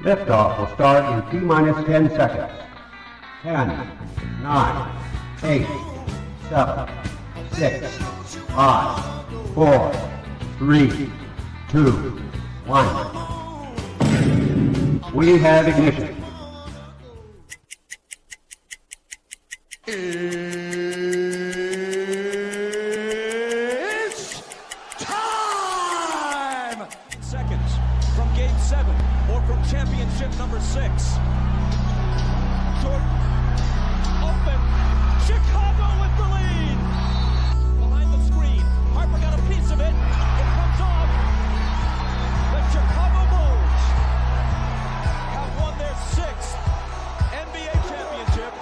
Liftoff will start in T-minus 10 seconds. 10, 9, 8, 7, 6, 5, 4, 3, 2, 1. We have ignition. It's time! Seconds from game 7 or from championship number 6. Jordan, open, Chicago with the lead! Behind the screen, Harper got a piece of it, it comes off. The Chicago Bulls have won their 6th NBA championship.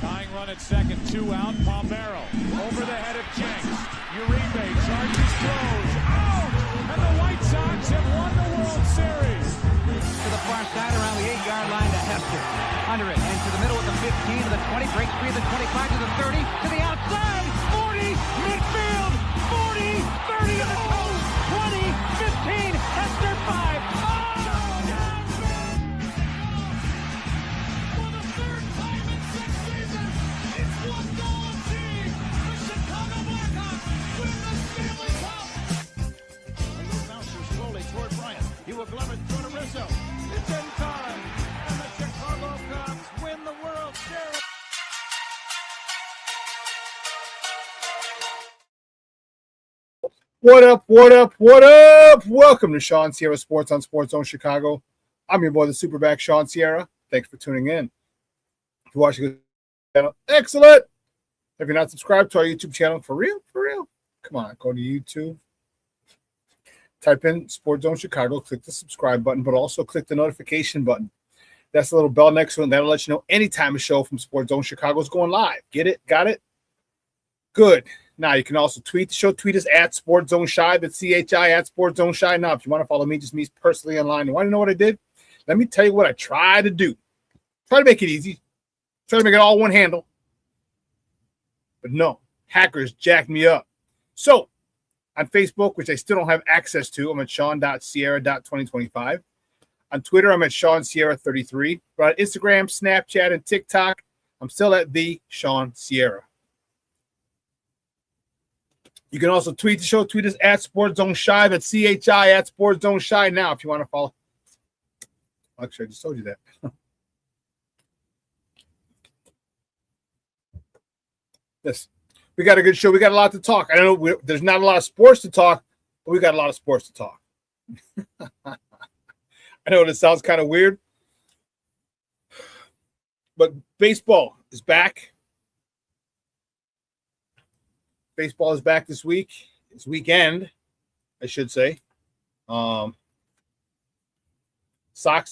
Tying run at second, 2 out, Palmero over the head of Jenks. Uribe charges, throws, out! And the White Sox have won the World Series. To the far side around the 8-yard line to Hester. Under it, and to the middle of the 15, to the 20, breaks free of the 25, to the 30, to the outside, 40, midfield, 40, 30 to the coast, 20, 15, Hester 5. For the 3rd time in 6 seasons, it's one goal achieved. The Chicago Blackhawks win the Stanley Cup. Bouncer slowly toward Bryant. He will glove it through to Rizzo. It's in time, and the Chicago Cubs win the World Series. What up, what up, what up? Welcome to ShawnSierraSports on Sports Zone Chicago. I'm your boy, the SuperBack, Shawn Sierra. Thanks for tuning in. If you're watching the channel, excellent. If you're not subscribed to our YouTube channel, for real, come on, go to YouTube. Type in Sports Zone Chicago, click the subscribe button, but also click the notification button. That's the little bell next to it, and that'll let you know anytime a show from Sports Zone Chicago is going live. Get it? Got it? Good. Now, you can also tweet the show. Tweet us at Sports Zone Shy. That's CHI at Sports Zone Shy. Now, if you want to follow me, just me personally online. You want to know what I did? Let me tell you what I try to do. Try to make it easy. Try to make it all one handle. But no, hackers jacked me up. So, on Facebook, which I still don't have access to, I'm at Shawn.Sierra.2025. On Twitter, I'm at ShawnSierra33. But on Instagram, Snapchat, and TikTok, I'm still at the Shawn Sierra. You can also tweet the show. Tweet us at Sports Zone Shy. That's CHI at Sports Zone Shy now if you want to follow. Actually, I just told you that. This. We got a good show. We got a lot to talk. I know there's not a lot of sports to talk, but we got a lot of sports to talk. I know this sounds kind of weird, but baseball is back. Baseball is back this week. It's weekend, I should say. Sox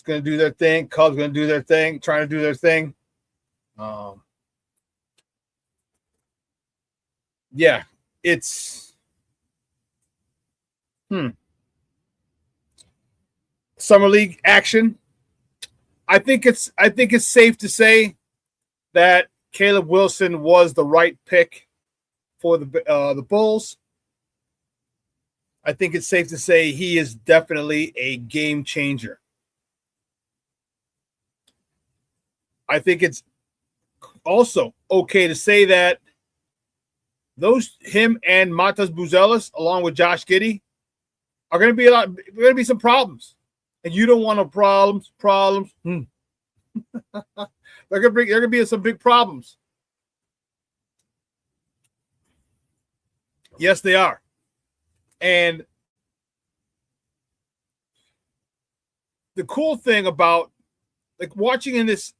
going to do their thing. Cubs going to do their thing, trying to do their thing. Yeah, it's summer league action. I think it's safe to say that Caleb Wilson was the right pick for the Bulls. I think it's safe to say he is definitely a game changer. I think it's also okay to say that him and Matas Buzelis, along with Josh Giddey, are going to be some problems, and you don't want no problems. They're going to be some big problems. Yes, they are, and the cool thing about watching in this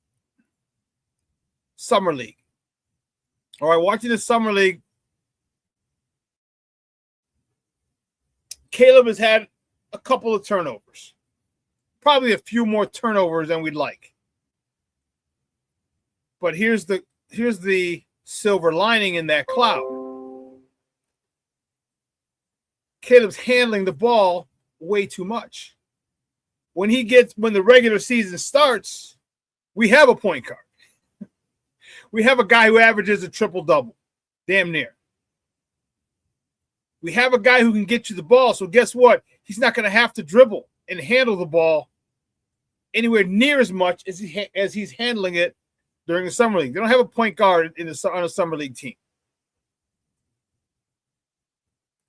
summer league, watching this summer league. Caleb has had a couple of turnovers, probably a few more turnovers than we'd like. But here's the silver lining in that cloud. Caleb's handling the ball way too much. When the regular season starts, we have a point guard. We have a guy who averages a triple-double, damn near. We have a guy who can get you the ball. So guess what? He's not going to have to dribble and handle the ball anywhere near as much as he's handling it during the summer league. They don't have a point guard on a summer league team.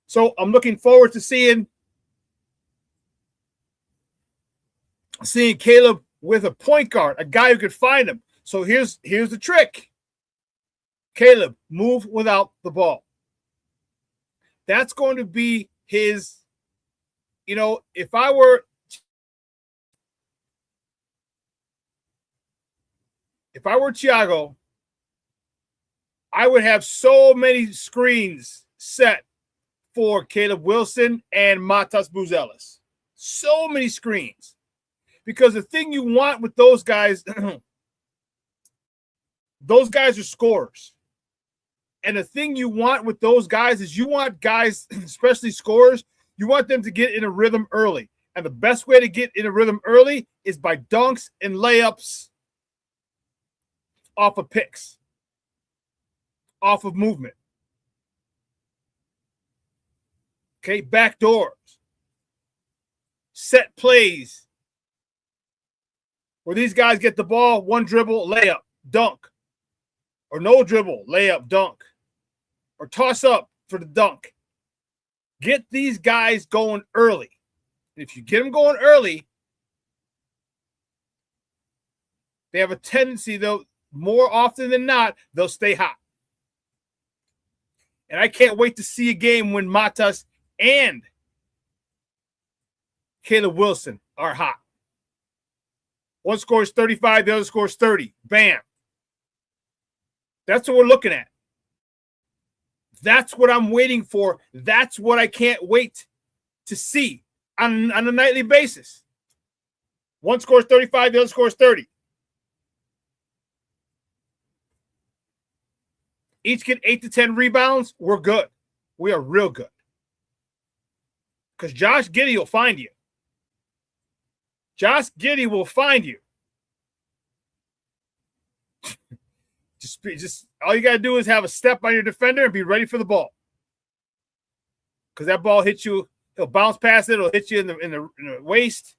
So I'm looking forward to seeing Caleb with a point guard, a guy who could find him. So here's the trick. Caleb, move without the ball. That's going to be his, if I were Thiago, I would have so many screens set for Caleb Wilson and Matas Buzelis. So many screens. Because the thing you want with those guys, those guys are scorers. And the thing you want with those guys is you want guys, especially scorers, you want them to get in a rhythm early. And the best way to get in a rhythm early is by dunks and layups off of picks, off of movement. Okay, back doors, set plays where these guys get the ball, one dribble, layup, dunk, or no dribble, layup, dunk, or toss up for the dunk. Get these guys going early. And if you get them going early, they have a tendency, though, more often than not, they'll stay hot. And I can't wait to see a game when Matas and Caleb Wilson are hot. One scores 35, the other scores 30. Bam. That's what we're looking at. That's what I'm waiting for. That's what I can't wait to see on a nightly basis. One scores 35, the other scores 30. Each get 8 to 10 rebounds. We're good. We are real good. Because Josh Giddey will find you. Josh Giddey will find you. Just all you got to do is have a step on your defender and be ready for the ball. Because that ball hits you, he'll bounce past it, it'll hit you in the waist.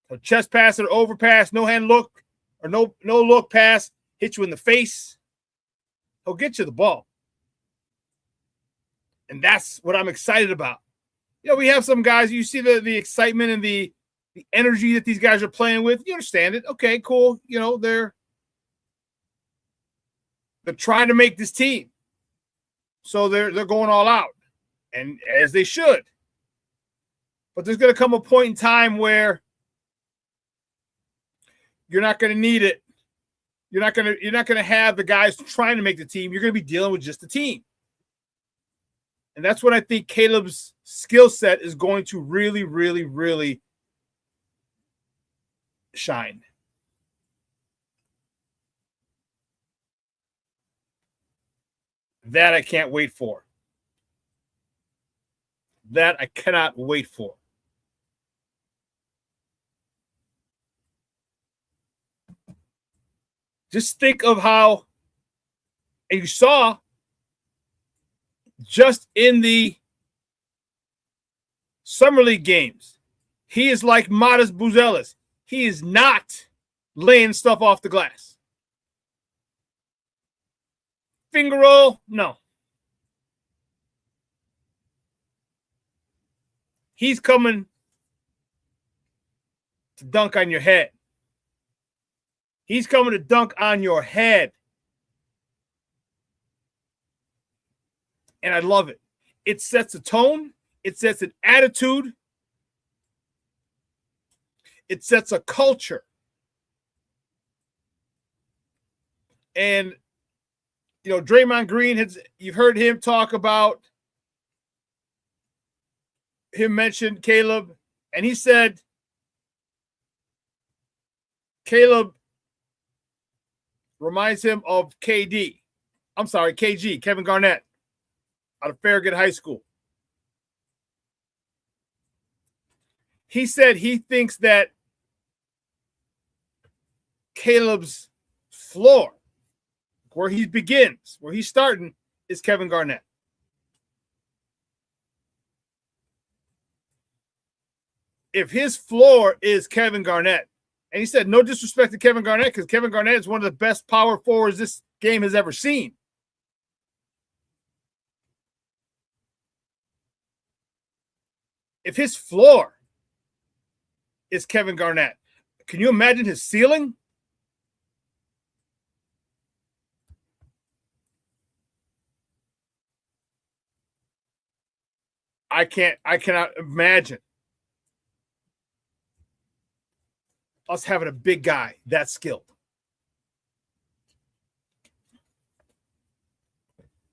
He'll chest pass or overpass, no hand look, or no look pass, hit you in the face. He'll get you the ball. And that's what I'm excited about. We have some guys, you see the excitement and the energy that these guys are playing with. You understand it. Okay, cool. They're trying to make this team. So they're going all out. And as they should. But there's going to come a point in time where you're not going to need it. You're not going to have the guys trying to make the team. You're going to be dealing with just the team. And that's what I think Caleb's skill set is going to really, really, really shine. That I can't wait for. That I cannot wait for. Just think of how, and you saw just in the Summer League games, he is like Matas Buzelis. He is not laying stuff off the glass. Finger roll, no. He's coming to dunk on your head. He's coming to dunk on your head. And I love it. It sets a tone. It sets an attitude. It sets a culture. And, Draymond Green, you've heard him talk about him mention Caleb. And he said, Caleb reminds him of KG, Kevin Garnett, out of Farragut High School. He said he thinks that Caleb's floor, where he begins, where he's starting, is Kevin Garnett. if his floor is Kevin Garnett, and he said no disrespect to Kevin Garnett because Kevin Garnett is one of the best power forwards this game has ever seen. If his floor is Kevin Garnett, can you imagine his ceiling? I cannot imagine us having a big guy that skilled.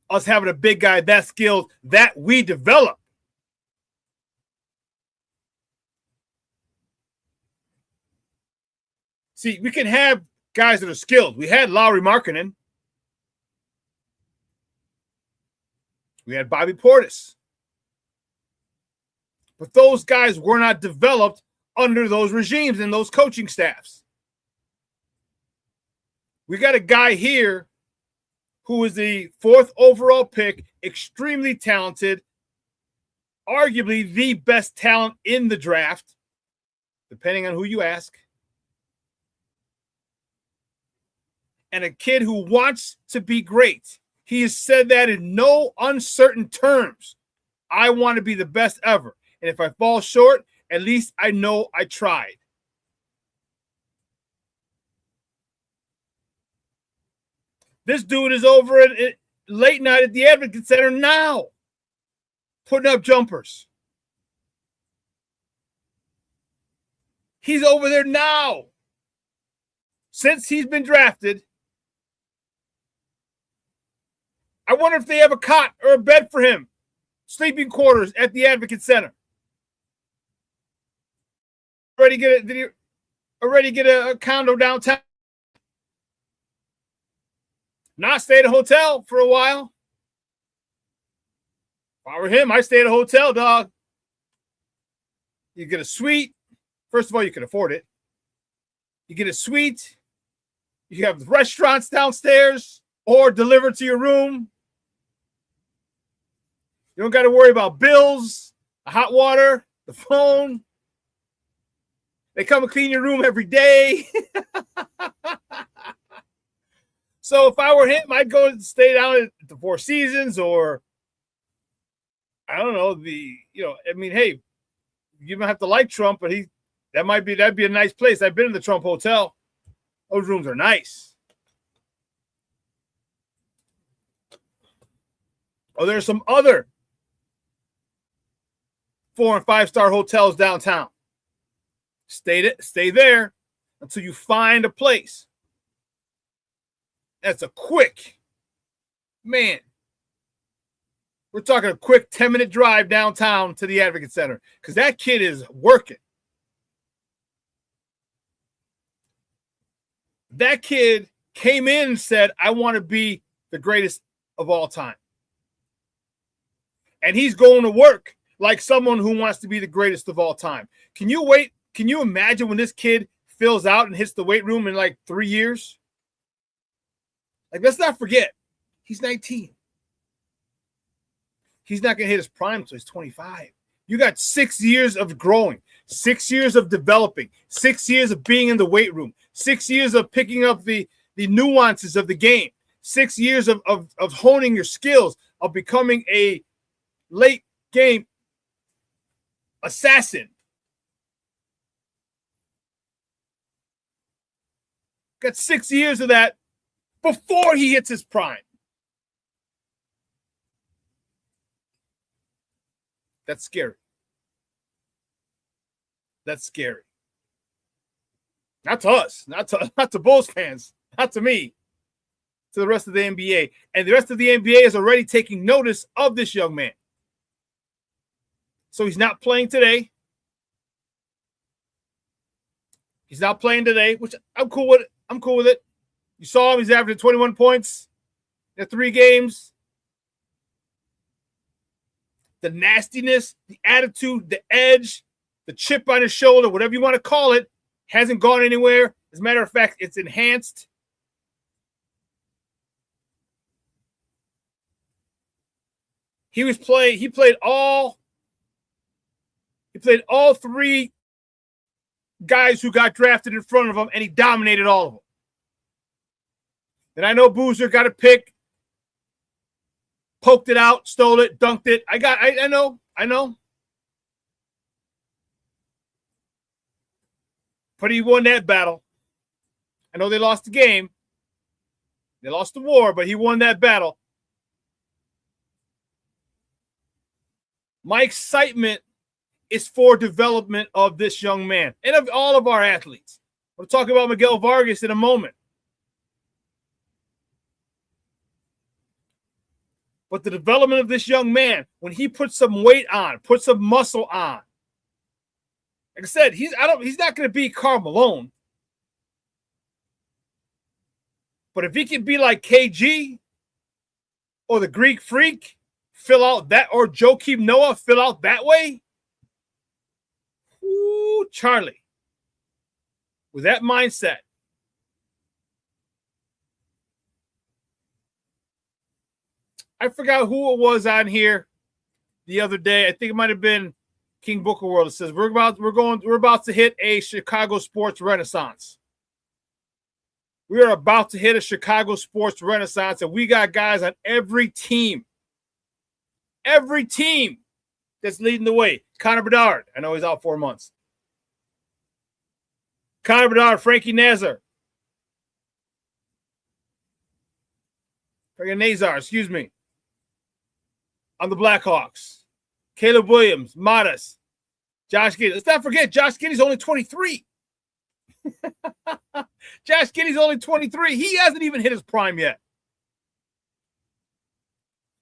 Us having a big guy that skilled that we develop. See, we can have guys that are skilled. We had Lauri Markkanen. We had Bobby Portis. But those guys were not developed under those regimes and those coaching staffs. We got a guy here who is the 4th overall pick, extremely talented, arguably the best talent in the draft, depending on who you ask. And a kid who wants to be great. He has said that in no uncertain terms. I want to be the best ever. And if I fall short, at least I know I tried. This dude is over at late night at the Advocate Center now, putting up jumpers. He's over there now. Since he's been drafted, I wonder if they have a cot or a bed for him. Sleeping quarters at the Advocate Center. Did he already get a condo downtown? Not stay at a hotel for a while. If I were him, I'd stay at a hotel, dog. You get a suite. First of all, you can afford it. You get a suite. You have restaurants downstairs or delivered to your room. You don't got to worry about bills, the hot water, the phone. They come and clean your room every day. So if I were him, I'd go and stay down at the Four Seasons or, I don't know, hey, you don't have to like Trump, but that'd be a nice place. I've been in the Trump Hotel. Those rooms are nice. Oh, there's some other 4- and 5-star hotels downtown. Stay there until you find a place. That's a quick, man. We're talking a quick 10-minute drive downtown to the Advocate Center because that kid is working. That kid came in and said, I want to be the greatest of all time. And he's going to work like someone who wants to be the greatest of all time. Can you imagine when this kid fills out and hits the weight room in like 3 years? Like, let's not forget, he's 19. He's not going to hit his prime until he's 25. You got 6 years of growing, 6 years of developing, 6 years of being in the weight room, 6 years of picking up the nuances of the game, 6 years of honing your skills, of becoming a late game assassin. Got 6 years of that before he hits his prime. That's scary. That's scary. Not to us, not to Bulls fans, not to me, to the rest of the NBA. And the rest of the NBA is already taking notice of this young man. So he's not playing today. He's not playing today, which I'm cool with. I'm cool with it. You saw him. He's averaging 21 points in 3 games. The nastiness, the attitude, the edge, the chip on his shoulder, whatever you want to call it, hasn't gone anywhere. As a matter of fact, it's enhanced. He played all 3 guys who got drafted in front of him, and he dominated all of them. And I know Boozer got a pick, poked it out, stole it, dunked it. I know. But he won that battle. I know they lost the game. They lost the war, but he won that battle. My excitement is for development of this young man and of all of our athletes. We'll talk about Miguel Vargas in a moment. But the development of this young man, when he puts some weight on, puts some muscle on, like I said, he's not going to be Karl Malone. But if he can be like KG or the Greek Freak, fill out that, or Joakim Noah, fill out that way. Ooh, Charlie. With that mindset. I forgot who it was on here the other day. I think it might have been King Booker World. It says we're about to hit a Chicago sports renaissance. We are about to hit a Chicago sports renaissance, and we got guys on every team that's leading the way. Connor Bedard, I know he's out 4 months. Connor Bedard, Frankie Nazar. Frankie Nazar, excuse me. On the Blackhawks. Caleb Williams, Matas, Josh Giddey. Let's not forget, Josh Giddey's only 23. Josh Giddey's only 23. He hasn't even hit his prime yet.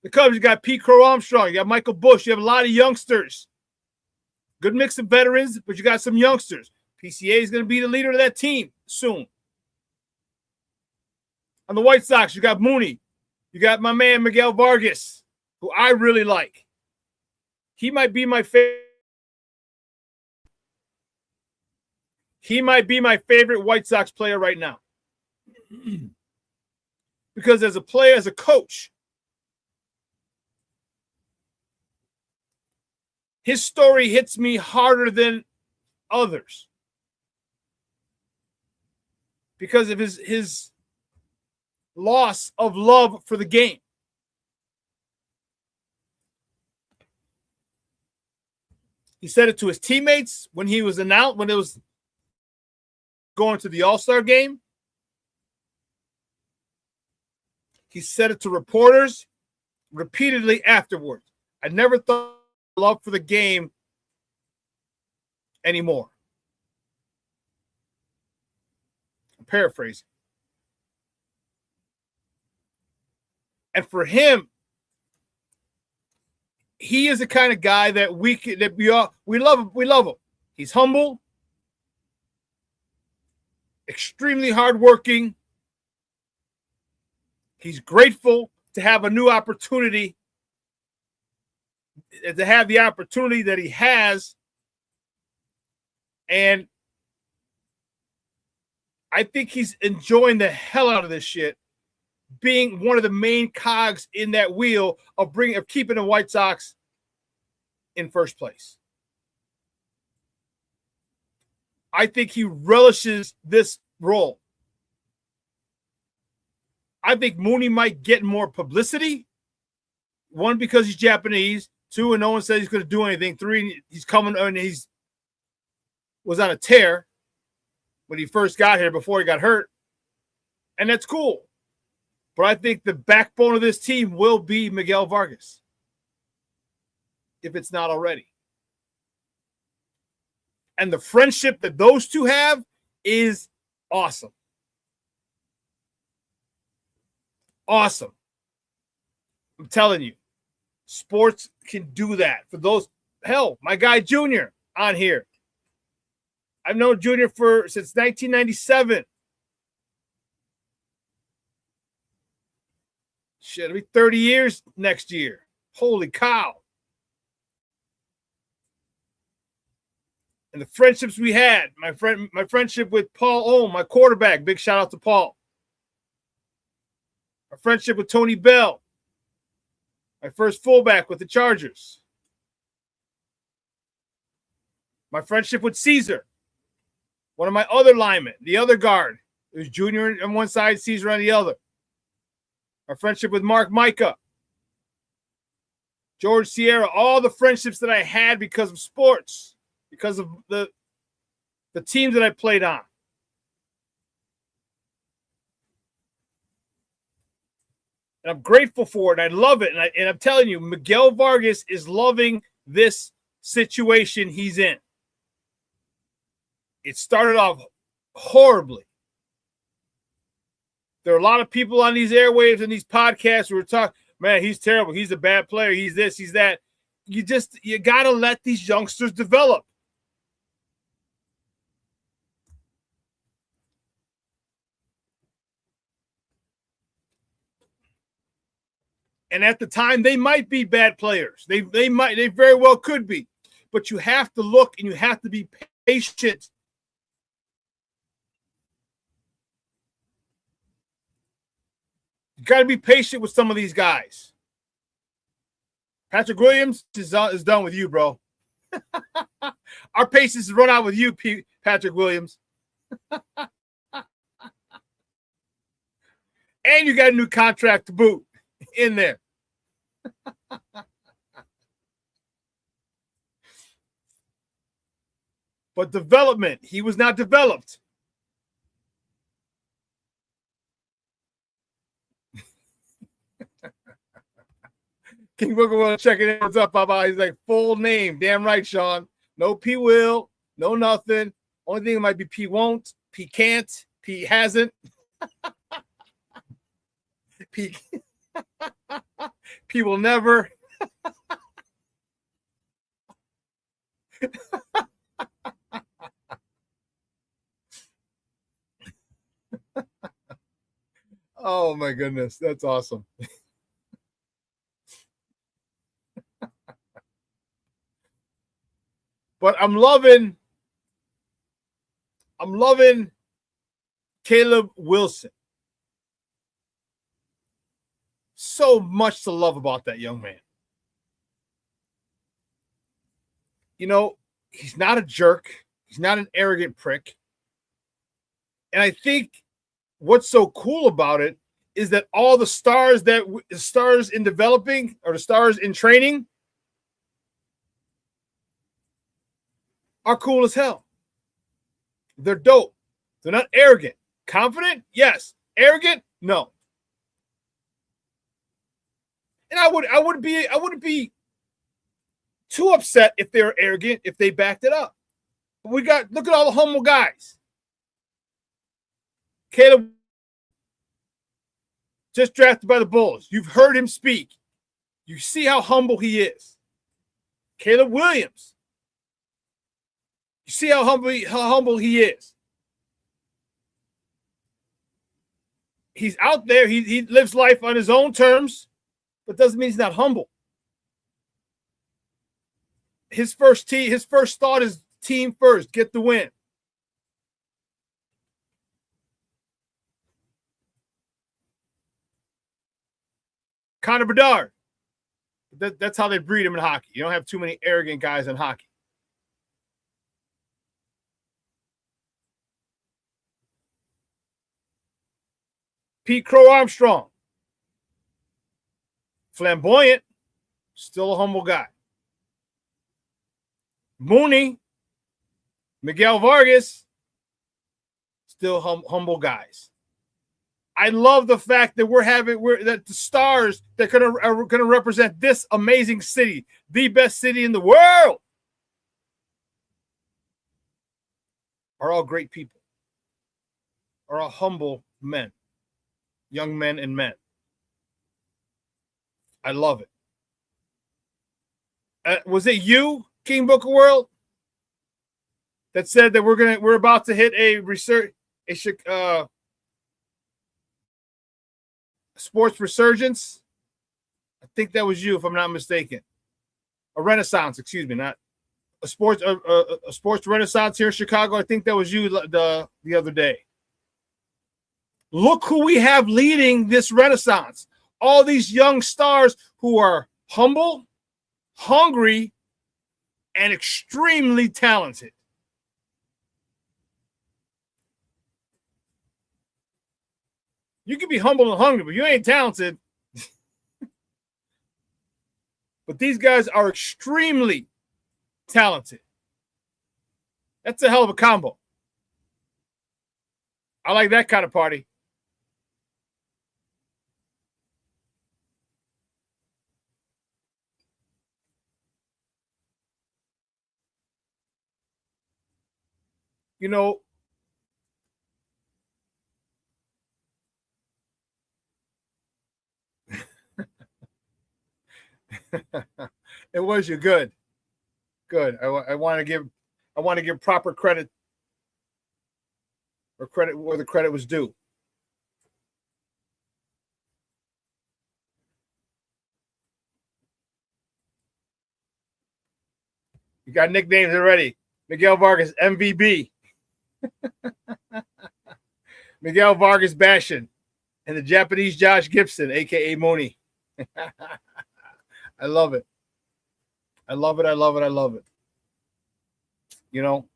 The Cubs, you got Pete Crow Armstrong. You got Michael Bush. You have a lot of youngsters. Good mix of veterans, but you got some youngsters. PCA is going to be the leader of that team soon. On the White Sox, you got Mooney. You got my man Miguel Vargas, who I really like. He might be my favorite. He might be my favorite White Sox player right now. Because as a player, as a coach, his story hits me harder than others. Because of his loss of love for the game. He said it to his teammates when he was announced, when it was going to the All-Star game. He said it to reporters repeatedly afterwards. I never thought love for the game anymore. I'm paraphrasing. And for him, he is the kind of guy that we love him. We love him. He's humble, extremely hardworking. He's grateful to have a new opportunity, to have the opportunity that he has. And I think he's enjoying the hell out of this shit, being one of the main cogs in that wheel of keeping the White Sox in first place. I think he relishes this role. I think Mooney might get more publicity. One, because he's Japanese. Two, and no one says he's going to do anything. Three, he's coming and was on a tear when he first got here before he got hurt. And that's cool. But I think the backbone of this team will be Miguel Vargas, if it's not already. And the friendship that those two have is awesome. Awesome. I'm telling you, sports can do that. For those, hell, my guy Junior on here. I've known Junior since 1997. Shit, it'll be 30 years next year. Holy cow. And the friendships we had, my friendship with Paul Ohm, my quarterback, big shout out to Paul. My friendship with Tony Bell, my first fullback with the Chargers. My friendship with Caesar. One of my other linemen, the other guard, it was Junior on one side, Caesar on the other. Our friendship with Mark Micah, George Sierra, all the friendships that I had because of sports, because of the teams that I played on. And I'm grateful for it. I love it. And I'm telling you, Miguel Vargas is loving this situation he's in. It started off horribly. There are a lot of people on these airwaves and these podcasts who are talking, man, he's terrible. He's a bad player. He's this, he's that. You got to let these youngsters develop. And at the time, they might be bad players. They very well could be. But you have to look and you have to be patient. You got to be patient with some of these guys. Patrick Williams is done with you, bro. Our patience is run out with you, Patrick Williams. And you got a new contract to boot in there. But development, he was not developed. King Booker will check it in. What's up, Baba? He's like, full name. Damn right, Shawn. No P will, no nothing. Only thing might be P won't, P can't, P hasn't. P will never. Oh my goodness, that's awesome. But I'm loving Caleb Wilson. So much to love about that young man. You know, he's not a jerk. He's not an arrogant prick. And I think what's so cool about it is that all the stars in developing or the stars in training are cool as hell. They're dope. They're not arrogant. Confident? Yes. Arrogant? No. And I wouldn't be too upset if they were arrogant, if they backed it up. But look at all the humble guys. Caleb just drafted by the Bulls. You've heard him speak. You see how humble he is. Caleb Williams. You see how humble he is. He's out there. He lives life on his own terms, but doesn't mean he's not humble. His first thought is team first, get the win. Connor Bedard. That's how they breed him in hockey. You don't have too many arrogant guys in hockey. Pete Crow Armstrong. Flamboyant, still a humble guy. Mooney, Miguel Vargas, still humble guys. I love the fact that that the stars that are gonna represent this amazing city, the best city in the world, are all great people, are all humble men, young men and men. I love it. Was it you, King Booker World, that said that we're about to hit a sports resurgence? I think that was you, if I'm not mistaken. A renaissance, excuse me, not a sports renaissance here in Chicago. I think that was you the other day. Look who we have leading this renaissance. All these young stars who are humble, hungry, and extremely talented. You can be humble and hungry, but you ain't talented. But these guys are extremely talented. That's a hell of a combo. I like that kind of party. You know, it was you good. I want to give proper credit, or credit where the credit was due. You got nicknames already. Miguel Vargas, MVB. Miguel Vargas Bashin, and the Japanese Josh Gibson, aka Moni. I love it. I love it. I love it. I love it. You know,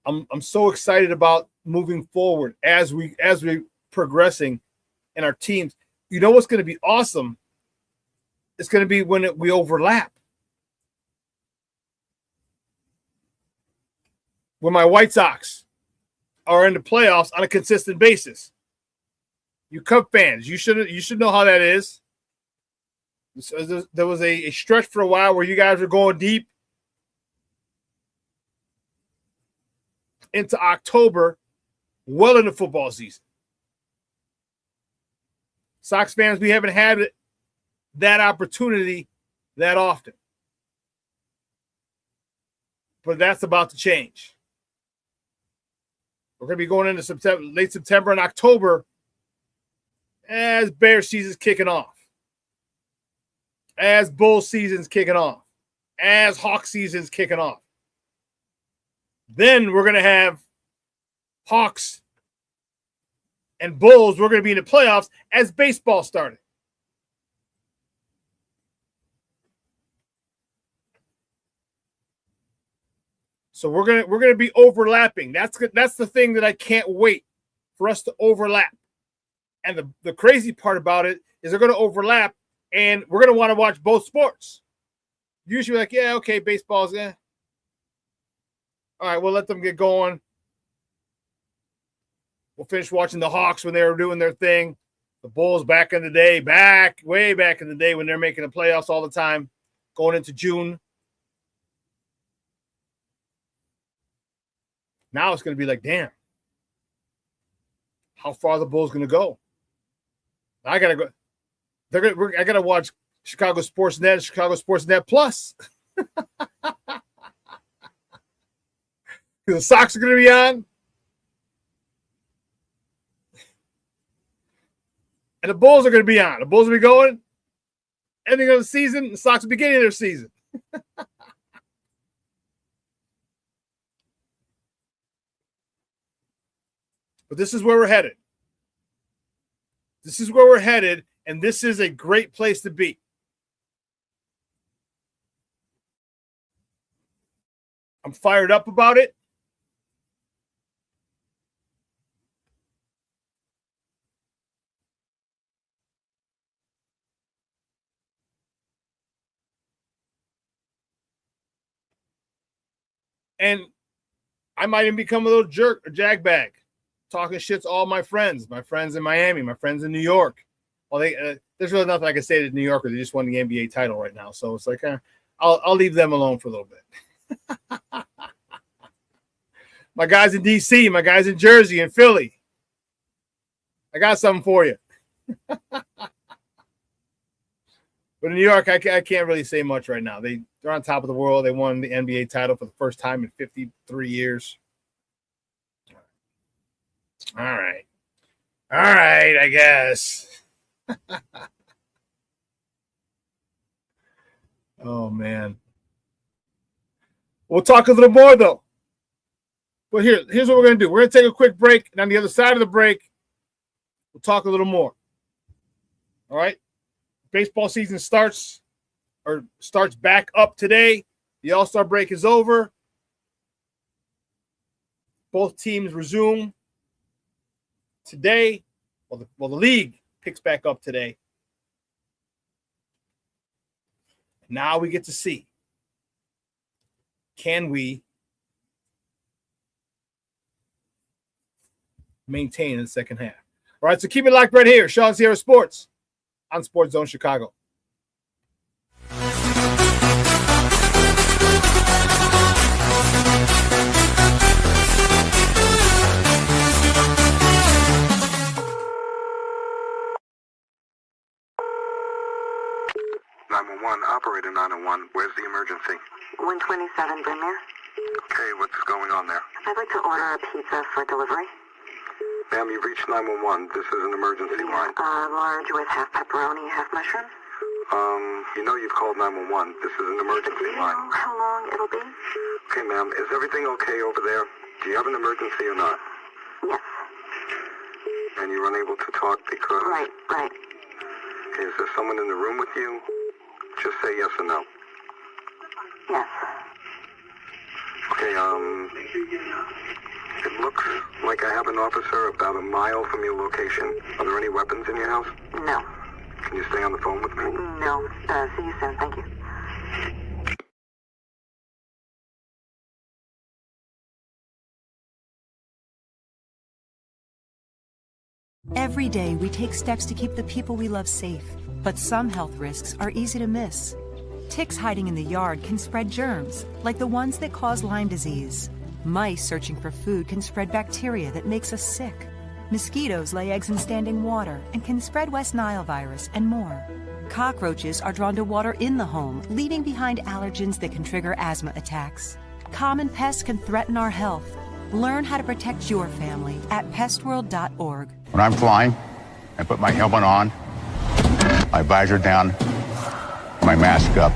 I'm so excited about moving forward as we progressing in our teams. You know what's going to be awesome? It's going to be when we overlap. When my White Sox are in the playoffs on a consistent basis. You Cub fans, you should know how that is. There was a stretch for a while where you guys were going deep into October, well into football season. Sox fans, we haven't had that opportunity that often. But that's about to change. We're going to be going into late September and October as Bear season's kicking off, as Bull season's kicking off, as Hawk season's kicking off. Then we're going to have Hawks and Bulls. We're going to be in the playoffs as baseball started. So we're gonna be overlapping. That's the thing that I can't wait for us to overlap. And the crazy part about it is they're gonna overlap, and we're gonna want to watch both sports. Usually, like, yeah, okay, baseball's all right, we'll let them get going. We'll finish watching the Hawks when they were doing their thing. The Bulls back in the day, way back in the day when they're making the playoffs all the time, going into June. Now it's going to be like, damn, how far are the Bulls going to go? I got to go. I got to watch Chicago Sports Net, Chicago Sports Net Plus. The Sox are going to be on. And the Bulls are going to be on. The Bulls will be going. Ending of the season, the Sox are beginning their season. But this is where we're headed. This is where we're headed, and this is a great place to be. I'm fired up about it. And I might even become a little jerk or jagbag. Talking shit to all my friends in Miami, my friends in New York. Well, there's really nothing I can say to New Yorkers. They just won the NBA title right now, so it's like I'll leave them alone for a little bit. My guys in DC, my guys in Jersey and Philly, I got something for you. But in New York, I can't really say much right now. They're on top of the world. They won the NBA title for the first time in 53 years. All right, I guess. Oh, man. We'll talk a little more, though. But here's what we're going to do. We're going to take a quick break, and on the other side of the break, we'll talk a little more. All right? Baseball season starts back up today. The All-Star break is over. Both teams resume today, the league picks back up today. Now we get to see, can we maintain in the second half? All right, so keep it locked right here. Shawn Sierra Sports on Sports Zone Chicago. Operator 901, where's the emergency? 127 Brymere. Okay, what's going on there? I'd like to order a pizza for delivery. Ma'am, you've reached 911. This is an emergency line. Large with half pepperoni, half mushroom. You know you've called 911. This is an emergency Do you line. know how long it'll be? Okay, ma'am, is everything okay over there? Do you have an emergency or not? Yes. And you're unable to talk because... Right. Okay, is there someone in the room with you? Just say yes or no. Yes. Okay, it looks like I have an officer about a mile from your location. Are there any weapons in your house? No. Can you stay on the phone with me? No. See you soon. Thank you. Every day, we take steps to keep the people we love safe, but some health risks are easy to miss. Ticks hiding in the yard can spread germs, like the ones that cause Lyme disease. Mice searching for food can spread bacteria that makes us sick. Mosquitoes lay eggs in standing water and can spread West Nile virus and more. Cockroaches are drawn to water in the home, leaving behind allergens that can trigger asthma attacks. Common pests can threaten our health. Learn how to protect your family at pestworld.org. When I'm flying, I put my helmet on, my visor down, my mask up.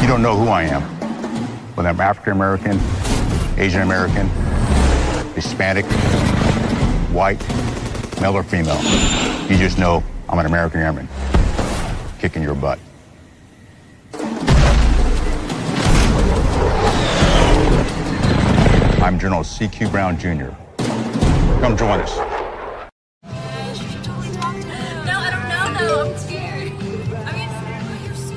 You don't know who I am. Whether I'm African American, Asian American, Hispanic, white, male or female. You just know I'm an American airman kicking your butt. I'm General C.Q. Brown Jr. Come join us. No, I don't know, though. I'm scared. I mean, you're so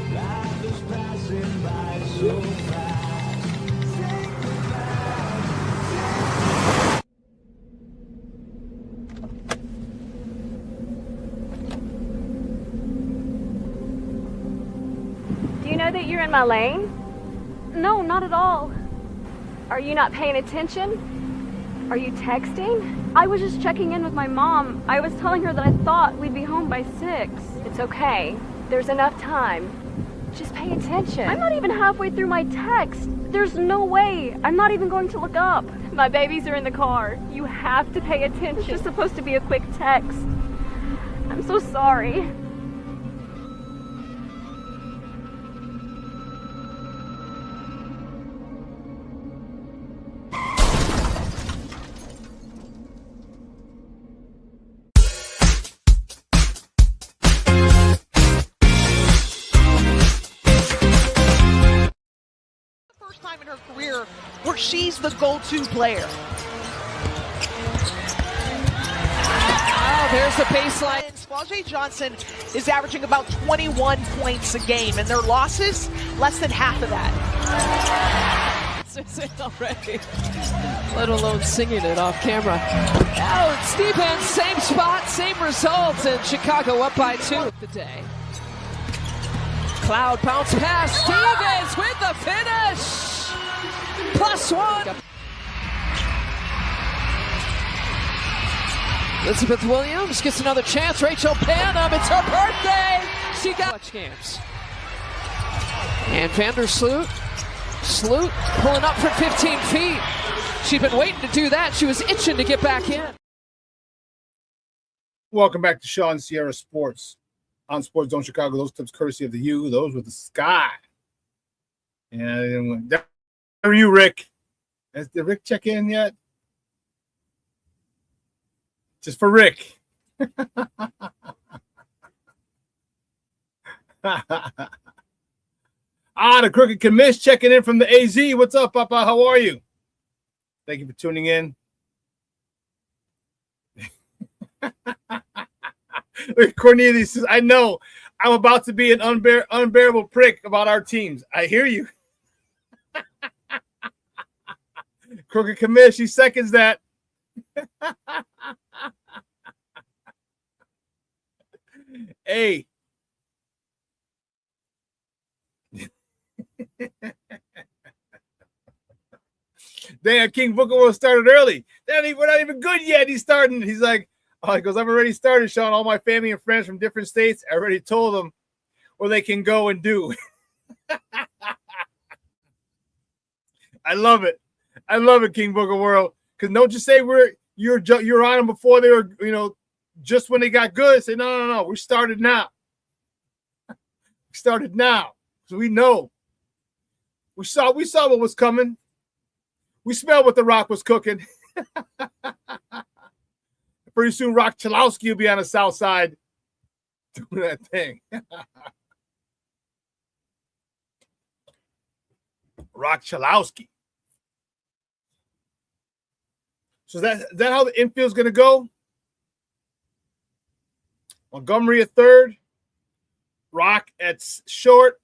Do you know that you're in my lane? No, not at all. Are you not paying attention? Are you texting? I was just checking in with my mom. I was telling her that I thought we'd be home by 6. It's okay. There's enough time. Just pay attention. I'm not even halfway through my text. There's no way. I'm not even going to look up. My babies are in the car. You have to pay attention. It's just supposed to be a quick text. I'm so sorry. Time in her career where she's the go-to player. Oh, there's the baseline. Flau'jae Johnson is averaging about 21 points a game, and their losses less than half of that. Already, let alone singing it off camera. Oh, Stevens, same spot, same result, and Chicago up by 2 of the day. Cloud bounce pass, Stevens with the finish. +1. Elizabeth Williams gets another chance. Rachel Panum, it's her birthday. She got clutch games. And Vandersloot pulling up from 15 feet. She'd been waiting to do that. She was itching to get back in. Welcome back to Shawn Sierra Sports on Sports Zone Chicago. Those tips courtesy of the U, those with the sky. And there are you, Rick. Did Rick check in yet? Just for Rick. The Crooked Commish checking in from the AZ. What's up, Papa? How are you? Thank you for tuning in. Cornelius says, I know I'm about to be an unbearable prick about our teams. I hear you. Crooked Commish, he seconds that. Hey. Damn, King Booker World started early. We're not even good yet. He's starting. He's like, he goes, I've already started, Shawn. All my family and friends from different states, I already told them where they can go and do. I love it. I love it, King Booker World. Because don't just say you're on them before they were, just when they got good. Say, no. We started now. We started now. So we know. We saw what was coming. We smelled what the Rock was cooking. Pretty soon, Rock Chalowski will be on the south side doing that thing. Rock Chalowski. So is that how the infield is going to go? Montgomery at third. Rock at short.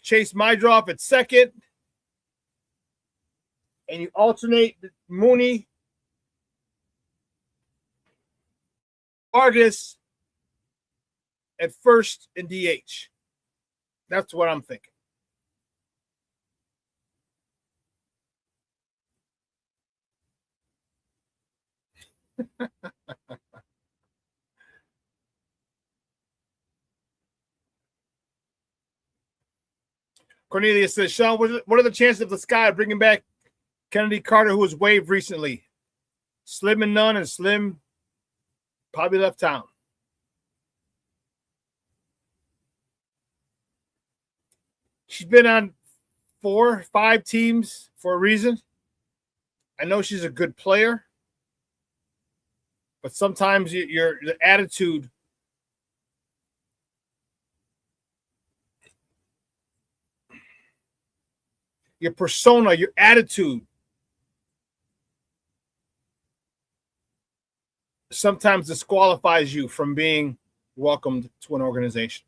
Chase Mydroff at second. And you alternate Mooney, Vargas at first and DH. That's what I'm thinking. Cornelius says, Shawn, what are the chances of the Sky bringing back Kennedy Carter, who was waived recently? Slim and none, and Slim probably left town. She's been on 4 or 5 teams for a reason. I know she's a good player, but sometimes the attitude your persona, your attitude sometimes disqualifies you from being welcomed to an organization.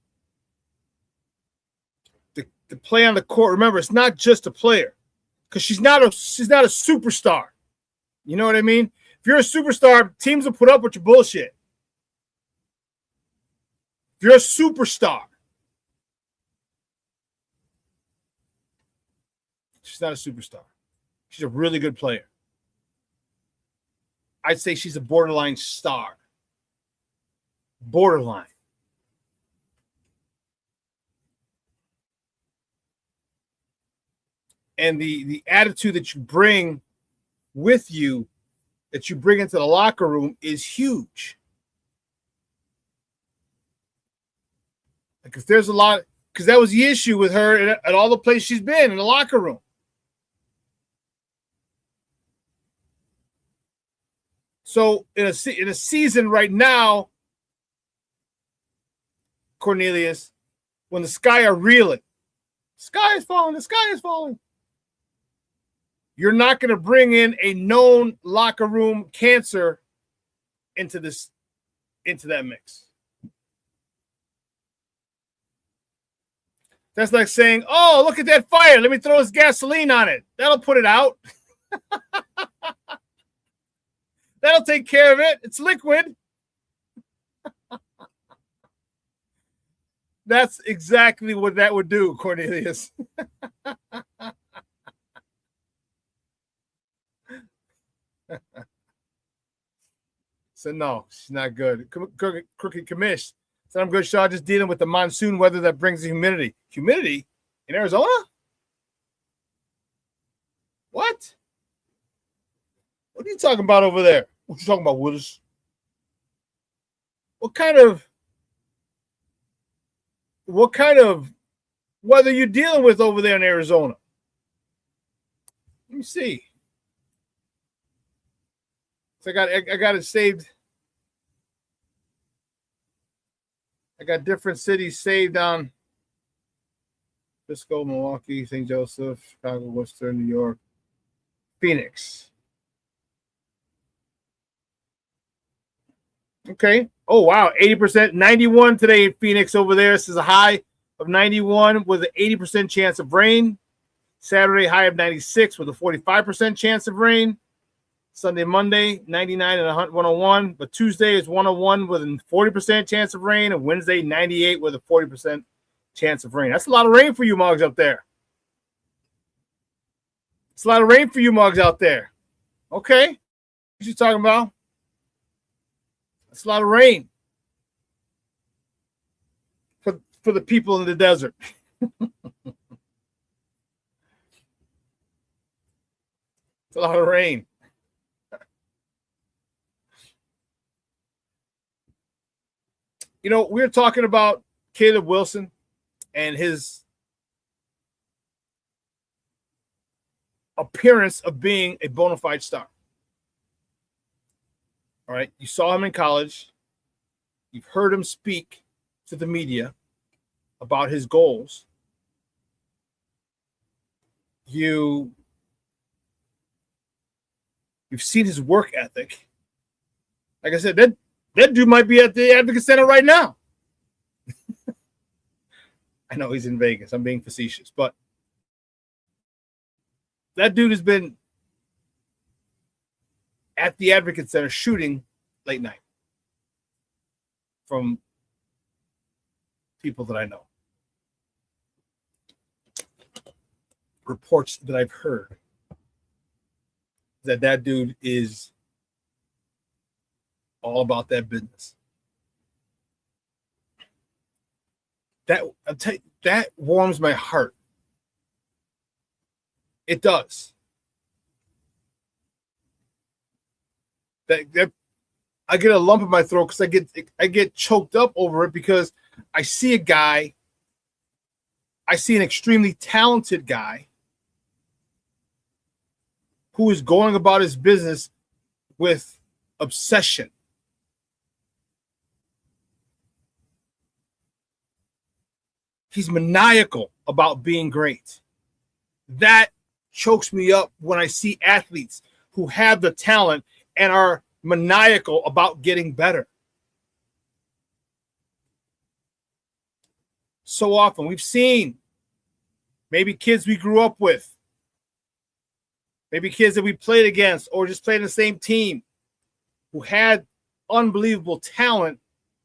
The play on the court, remember, it's not just a player, because she's not a superstar. You know what I mean? If you're a superstar, teams will put up with your bullshit. If you're a superstar, she's not a superstar. She's a really good player. I'd say she's a borderline star. Borderline. And the attitude that you bring with you, that you bring into the locker room, is huge. Like, if there's a lot, because that was the issue with her at all the places she's been in the locker room. So in a season right now, Cornelius, when the Sky are reeling, sky is falling, the sky is falling. You're not going to bring in a known locker room cancer into that mix. That's like saying, oh, look at that fire. Let me throw this gasoline on it. That'll put it out. That'll take care of it. It's liquid. That's exactly what that would do, Cornelius. So no, she's not good. Crooked Commish said, I'm good, Shawn, just dealing with the monsoon weather that brings the humidity. Humidity in Arizona? What? What are you talking about over there? What you talking about, Willis? What kind of weather you dealing with over there in Arizona? Let me see. So I got it saved. I got different cities saved on Frisco, Milwaukee, St. Joseph, Chicago, Worcester, New York, Phoenix. Okay. Oh, wow. 80%. 91 today in Phoenix over there. This is a high of 91 with an 80% chance of rain. Saturday, high of 96 with a 45% chance of rain. Sunday, Monday, 99 and 101. But Tuesday is 101 with a 40% chance of rain. And Wednesday, 98 with a 40% chance of rain. That's a lot of rain for you mugs up there. It's a lot of rain for you mugs out there. Okay. What you talking about? It's a lot of rain for the people in the desert. It's a lot of rain. You know, we're talking about Caleb Wilson and his appearance of being a bona fide star. All right, you saw him in college. You've heard him speak to the media about his goals. You've seen his work ethic. Like I said, that dude might be at the Advocate Center right now. I know he's in Vegas. I'm being facetious, but that dude has been at the Advocate Center shooting late night from people that I know. Reports that I've heard that dude is all about that business. That warms my heart. It does. That I get a lump in my throat because I get choked up over it because I see an extremely talented guy who is going about his business with obsession. He's maniacal about being great. That chokes me up when I see athletes who have the talent and are maniacal about getting better. So often we've seen maybe kids we grew up with, maybe kids that we played against or just played in the same team who had unbelievable talent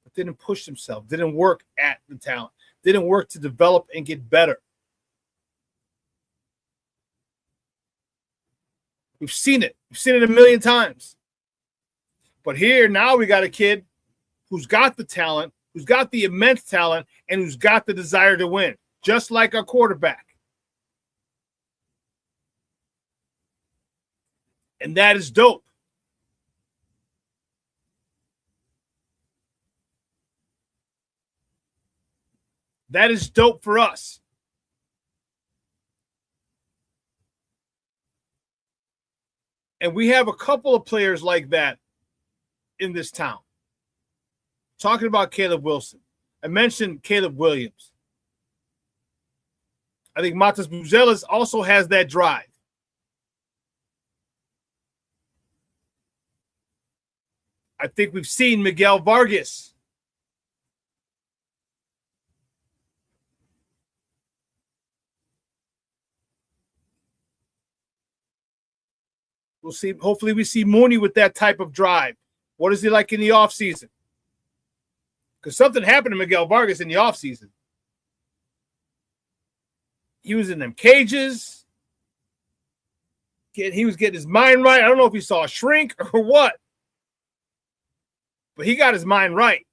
but didn't push themselves, didn't work at the talent, didn't work to develop and get better. We've seen it. We've seen it a million times. But here now we got a kid who's got the talent, who's got the immense talent, and who's got the desire to win, just like our quarterback. And that is dope. That is dope for us. And we have a couple of players like that in this town. Talking about Caleb Wilson. I mentioned Caleb Williams. I think Matas Buzelis also has that drive. I think we've seen Miguel Vargas. We'll see. Hopefully we see Mooney with that type of drive. What is he like in the offseason? Because something happened to Miguel Vargas in the offseason. He was in them cages. He was getting his mind right. I don't know if he saw a shrink or what. But he got his mind right.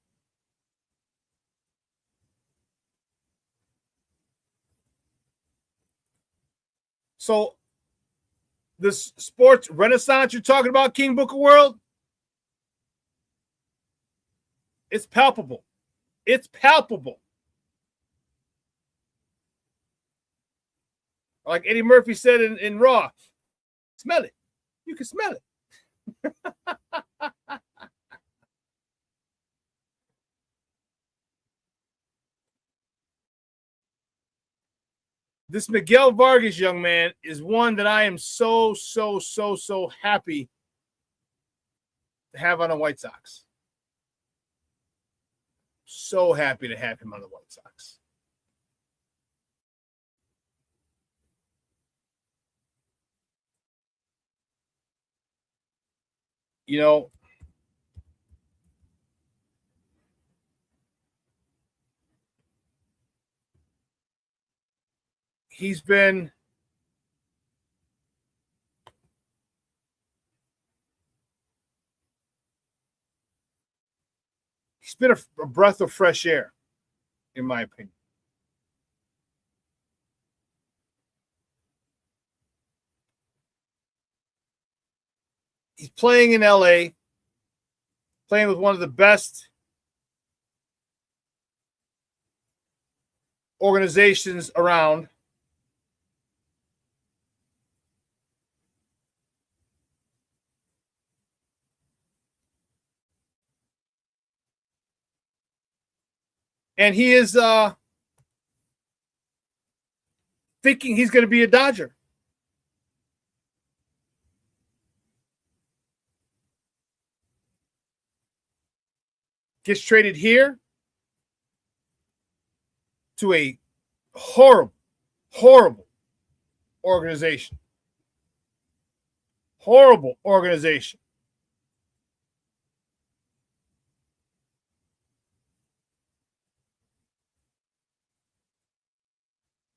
So this sports renaissance you're talking about, King Booker World, it's palpable. It's palpable. Like Eddie Murphy said in Raw, smell it. You can smell it. This Miguel Vargas young man is one that I am so happy to have on the White Sox. so happy to have him on the White Sox. You know, he's been a breath of fresh air, in my opinion. He's playing in LA, playing with one of the best organizations around. And he is thinking he's going to be a Dodger. Gets traded here to a horrible, horrible organization. Horrible organization.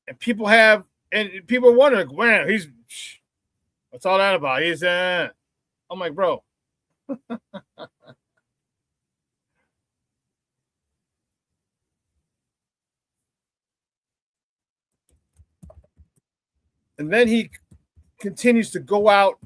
And people are wondering, man, what's all that about? I'm like, bro. And then he continues to go out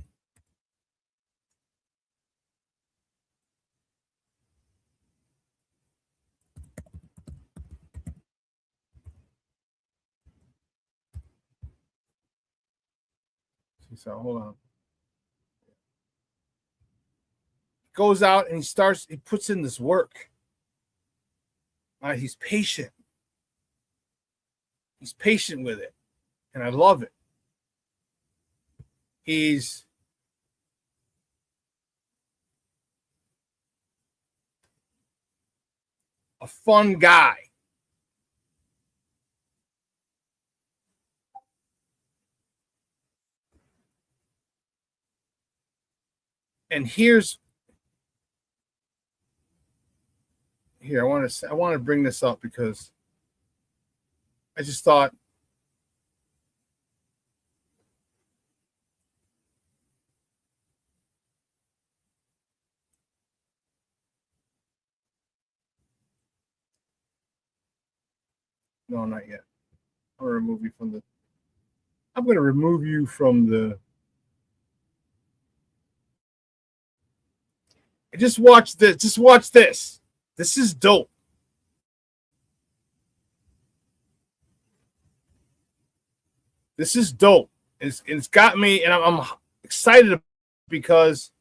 So hold on. Goes out and he puts in this work. He's patient. He's patient with it. And I love it. He's a fun guy. And here I want to bring this up because I just thought no, not yet. I'm going to remove you from the Just watch this. Just watch this. This is dope. This is dope. It's got me, and I'm excited because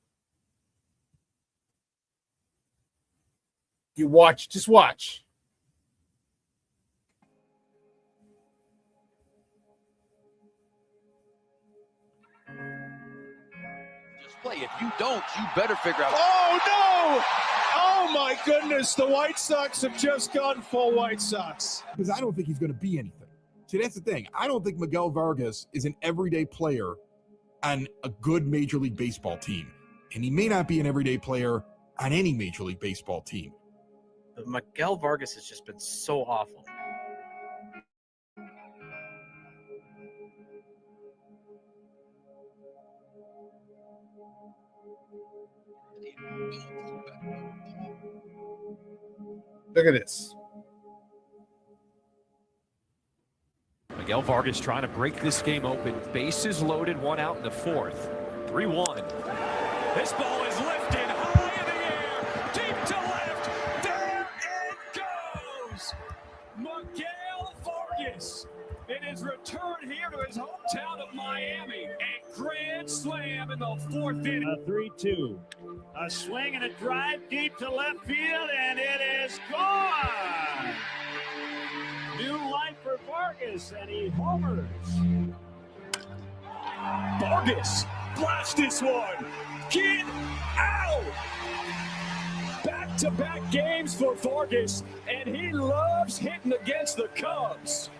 you watch. Just watch. If you don't, you better figure out. Oh, no! Oh, my goodness. The White Sox have just gone full White Sox. Because I don't think he's going to be anything. See, that's the thing. I don't think Miguel Vargas is an everyday player on a good Major League Baseball team. And he may not be an everyday player on any Major League Baseball team. But Miguel Vargas has just been so awful. Look at this. Miguel Vargas trying to break this game open. Bases loaded, one out in the fourth. 3-1. This ball is lifted high in the air, deep to left. There it goes. Miguel Vargas in his return here to his hometown of Miami. A grand slam in the fourth inning. A 3-2. A swing and a drive deep to left field, and it is gone. New life for Vargas, and he homers. Vargas blast this one. Get out. Back back-to-back games for Vargas, and he loves hitting against the Cubs.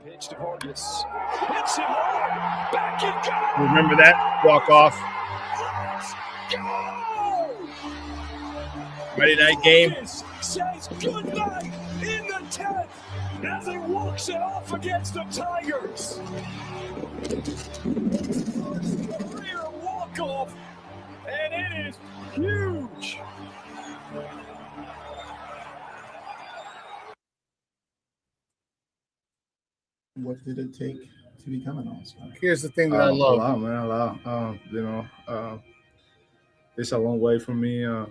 Pitch to Vargas. Hits him hard. Back it goes. Remember that walk-off? Monday night game. Vargas says goodnight in the 10th as he walks it off against the Tigers. Career walk-off, and it is huge. What did it take to become an All-Star? Here's the thing that I love. A lot, man, a lot. It's a long way from me. A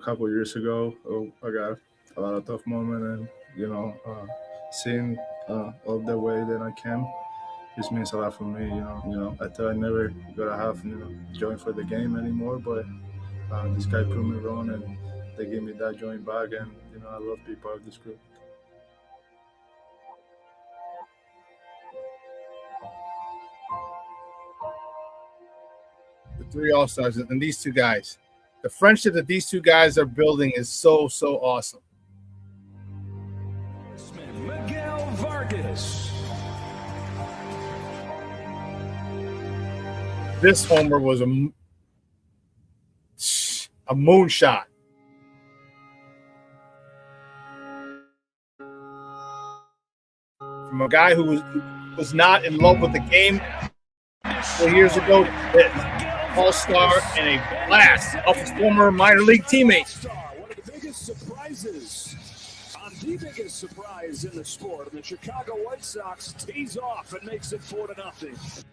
couple of years ago, I got a lot of tough moments, and seeing all the way that I came, this means a lot for me. I thought I never gonna have joy for the game anymore, but this guy proved me wrong, and they gave me that joy back, and I love to be part of this group. The 3 All-Stars and these 2 guys. The friendship that these 2 guys are building is so awesome. Miguel Vargas. This homer was a moonshot. From a guy who was not in love with the game 4 years ago, All-Star and a blast off his former minor league teammate. One of the biggest surprises, the biggest surprise in the sport, and the Chicago White Sox tees off and makes it 4-0.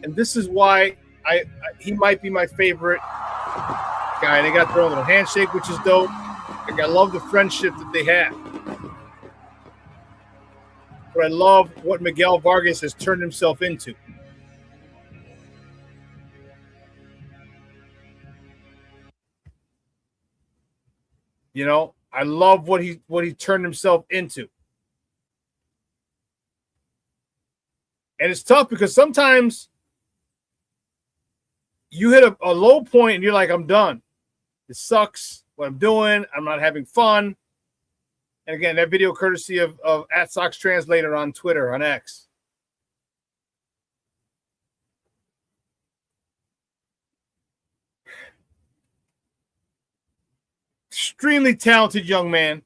And this is why he might be my favorite guy. They got their own little handshake, which is dope. Like, I love the friendship that they have. But I love what Miguel Vargas has turned himself into. I love what he turned himself into. And it's tough because sometimes you hit a low point and you're like, I'm done. It sucks what I'm doing. I'm not having fun. And again, that video courtesy of @SoxTranslator on Twitter, on X. Extremely talented young man.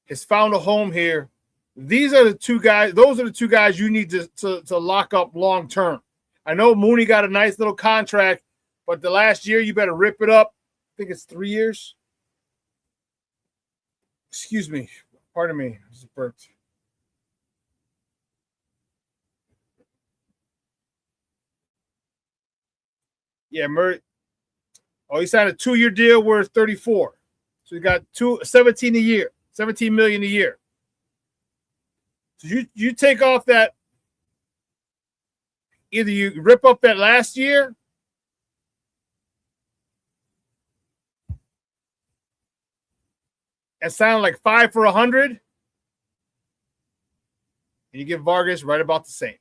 Has found a home here. These are the 2 guys. Those are the 2 guys you need to lock up long term. I know Mooney got a nice little contract, but the last year you better rip it up. I think it's 3 years. Excuse me. Pardon me. I just burped. Yeah, Murray. Oh, he signed a 2-year deal worth 34. So he got 17 a year, 17 million a year. So you take off that, either you rip up that last year and sign like 5 for 100, and you give Vargas right about the same.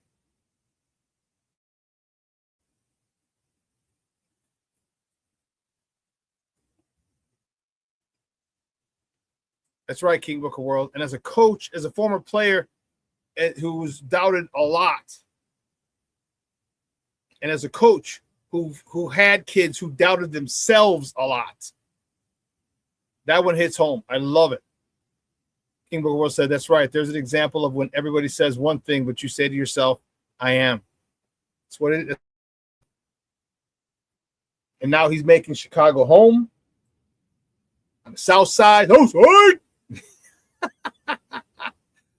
That's right, King Booker World. And as a coach, as a former player who was doubted a lot, and as a coach who had kids who doubted themselves a lot, that one hits home. I love it. King Booker World said, that's right. There's an example of when everybody says one thing, but you say to yourself, I am. That's what it is. And now he's making Chicago home. On the South Side. Oh, sorry.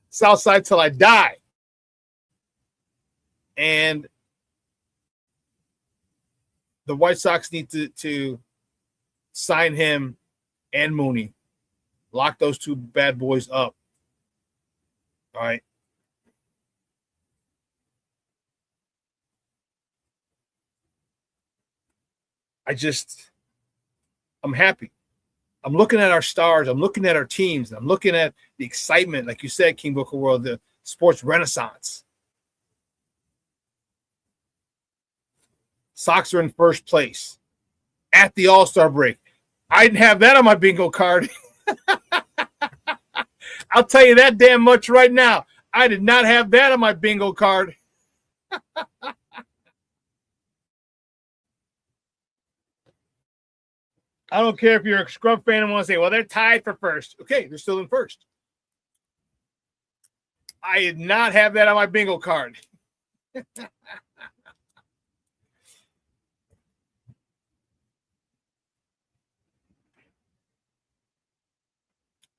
South Side till I die. And the White Sox need to sign him and Mooney. Lock those 2 bad boys up. All right. I'm happy. I'm looking at our stars. I'm looking at our teams. I'm looking at the excitement, like you said, King Booker World, the sports renaissance. Sox are in first place at the All-Star break. I didn't have that on my bingo card. I'll tell you that damn much right now. I did not have that on my bingo card. I don't care if you're a scrub fan and want to say, well, they're tied for first. Okay, they're still in first. I did not have that on my bingo card.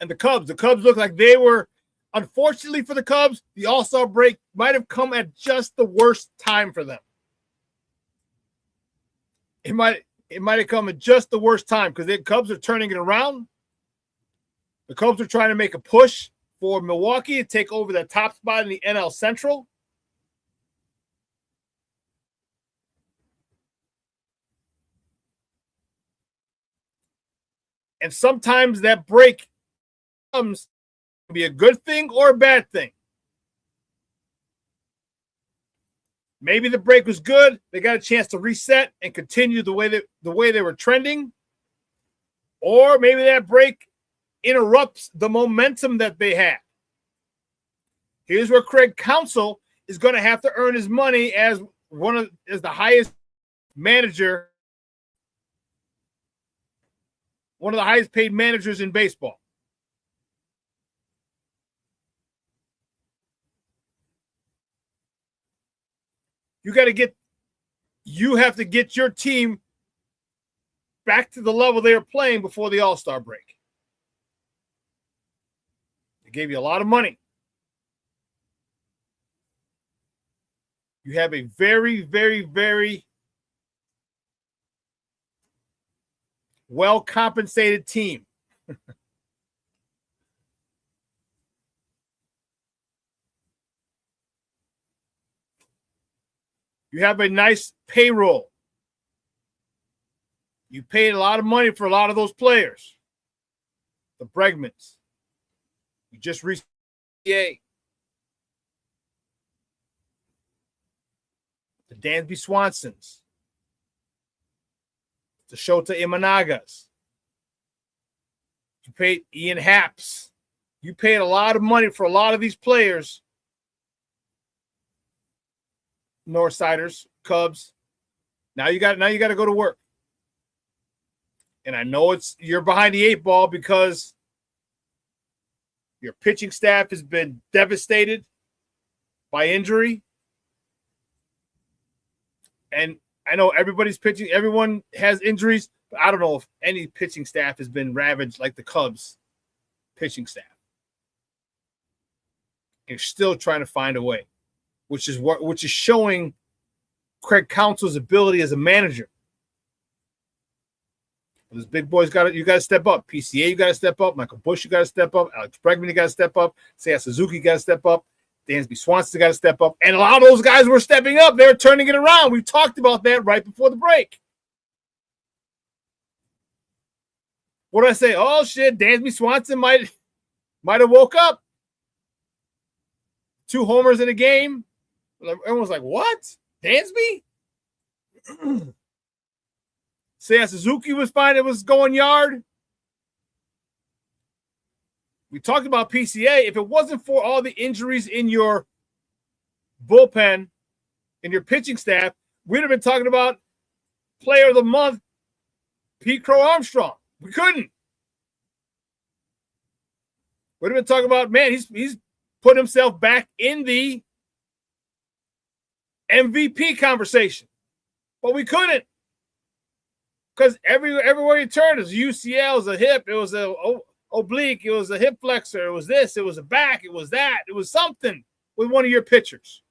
And the Cubs look like they were, unfortunately for the Cubs, the All-Star break might have come at just the worst time for them. It might have come at just the worst time because the Cubs are turning it around. The Cubs are trying to make a push for Milwaukee to take over the top spot in the NL Central. And sometimes that break comes to be a good thing or a bad thing. Maybe the break was good. They got a chance to reset and continue the way they were trending. Or maybe that break interrupts the momentum that they had. Here's where Craig Counsell is going to have to earn his money as the highest manager, one of the highest paid managers in baseball. You have to get your team back to the level they were playing before the All-Star break. They gave you a lot of money. You have a very, very, very well-compensated team. You have a nice payroll. You paid a lot of money for a lot of those players. The Bregmans. You just reached the Dansby Swansons. The Shota Imanagas. You paid Ian Haps. You paid a lot of money for a lot of these players. Northsiders, Cubs. Now you got to go to work. And I know you're behind the eight ball because your pitching staff has been devastated by injury. And I know everybody's pitching, everyone has injuries, but I don't know if any pitching staff has been ravaged like the Cubs pitching staff. You're still trying to find a way, which is showing Craig Counsell's ability as a manager. Those big boys you got to step up. PCA, you got to step up. Michael Busch, you got to step up. Alex Bregman, you got to step up. Seiya Suzuki, got to step up. Dansby Swanson got to step up. And a lot of those guys were stepping up. They were turning it around. We talked about that right before the break. What did I say? Oh, shit, Dansby Swanson might have woke up. 2 homers in a game. Everyone was like, what? Dansby? Seiya Suzuki was fine. It was going yard. We talked about PCA. If it wasn't for all the injuries in your bullpen, in your pitching staff, we'd have been talking about Player of the Month, Pete Crow Armstrong. We couldn't. We'd have been talking about, man, he's put himself back in the MVP conversation. But we couldn't. Because everywhere you turn, it was UCL, it was a hip, it was a oblique, it was a hip flexor, it was this, it was a back, it was that, it was something with one of your pitchers.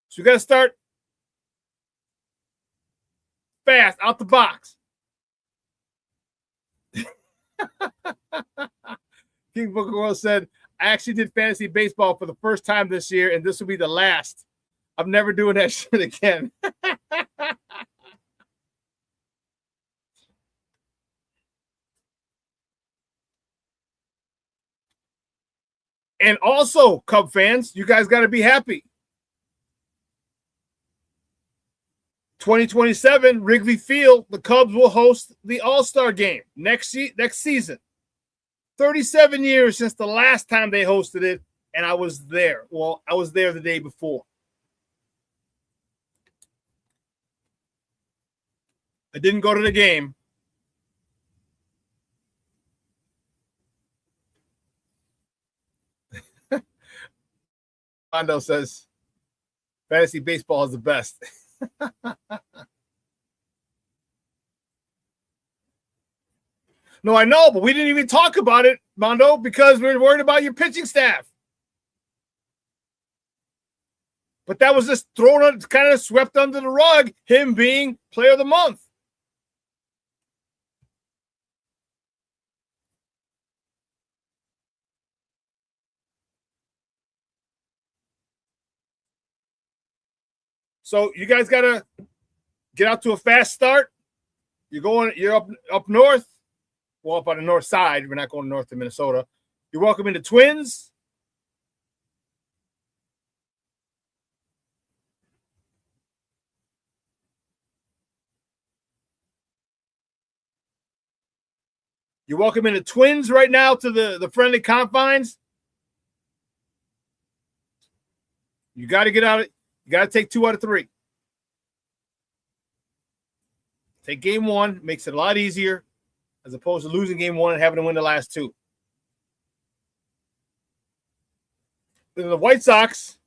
So you got to start fast, out the box. King Booker World said, I actually did fantasy baseball for the first time this year, and this will be the last. I'm never doing that shit again. And also, Cub fans, you guys got to be happy. 2027, Wrigley Field, the Cubs will host the All-Star Game next season. 37 years since the last time they hosted it, and I was there. Well, I was there the day before. I didn't go to the game. Mondo says, fantasy baseball is the best. No, I know, but we didn't even talk about it, Mondo, because we were worried about your pitching staff. But that was just thrown, kind of swept under the rug, him being player of the month. So you guys got to get out to a fast start. You're up north. Well, up on the north side. We're not going north to Minnesota. You're welcome into Twins. You're welcome into Twins right now to the friendly confines. You got to get out. You got to take 2 out of 3. Take game 1. Makes it a lot easier as opposed to losing game 1 and having to win the last 2. Then the White Sox.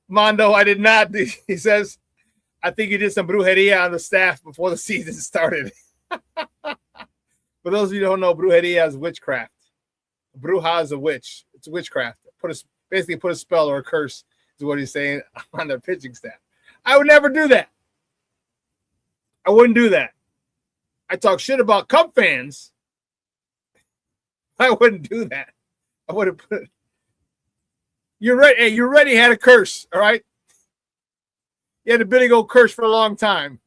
Mondo, I did not. He says, I think you did some brujeria on the staff before the season started. For those of you who don't know, brujeria is witchcraft. Bruja is a witch. It's witchcraft. Basically put a spell or a curse is what he's saying on their pitching staff. I would never do that. I wouldn't do that. I talk shit about Cub fans. I wouldn't do that. I would have put it. You're right. Hey, you already had a curse, all right? You had a big old curse for a long time.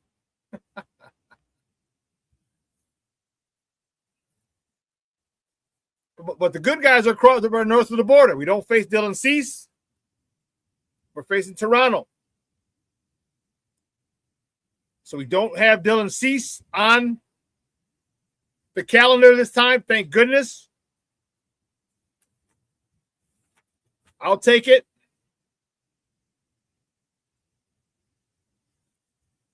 But the good guys are across the north of the border. We don't face Dylan Cease. We're facing Toronto. So we don't have Dylan Cease on the calendar this time. Thank goodness. I'll take it.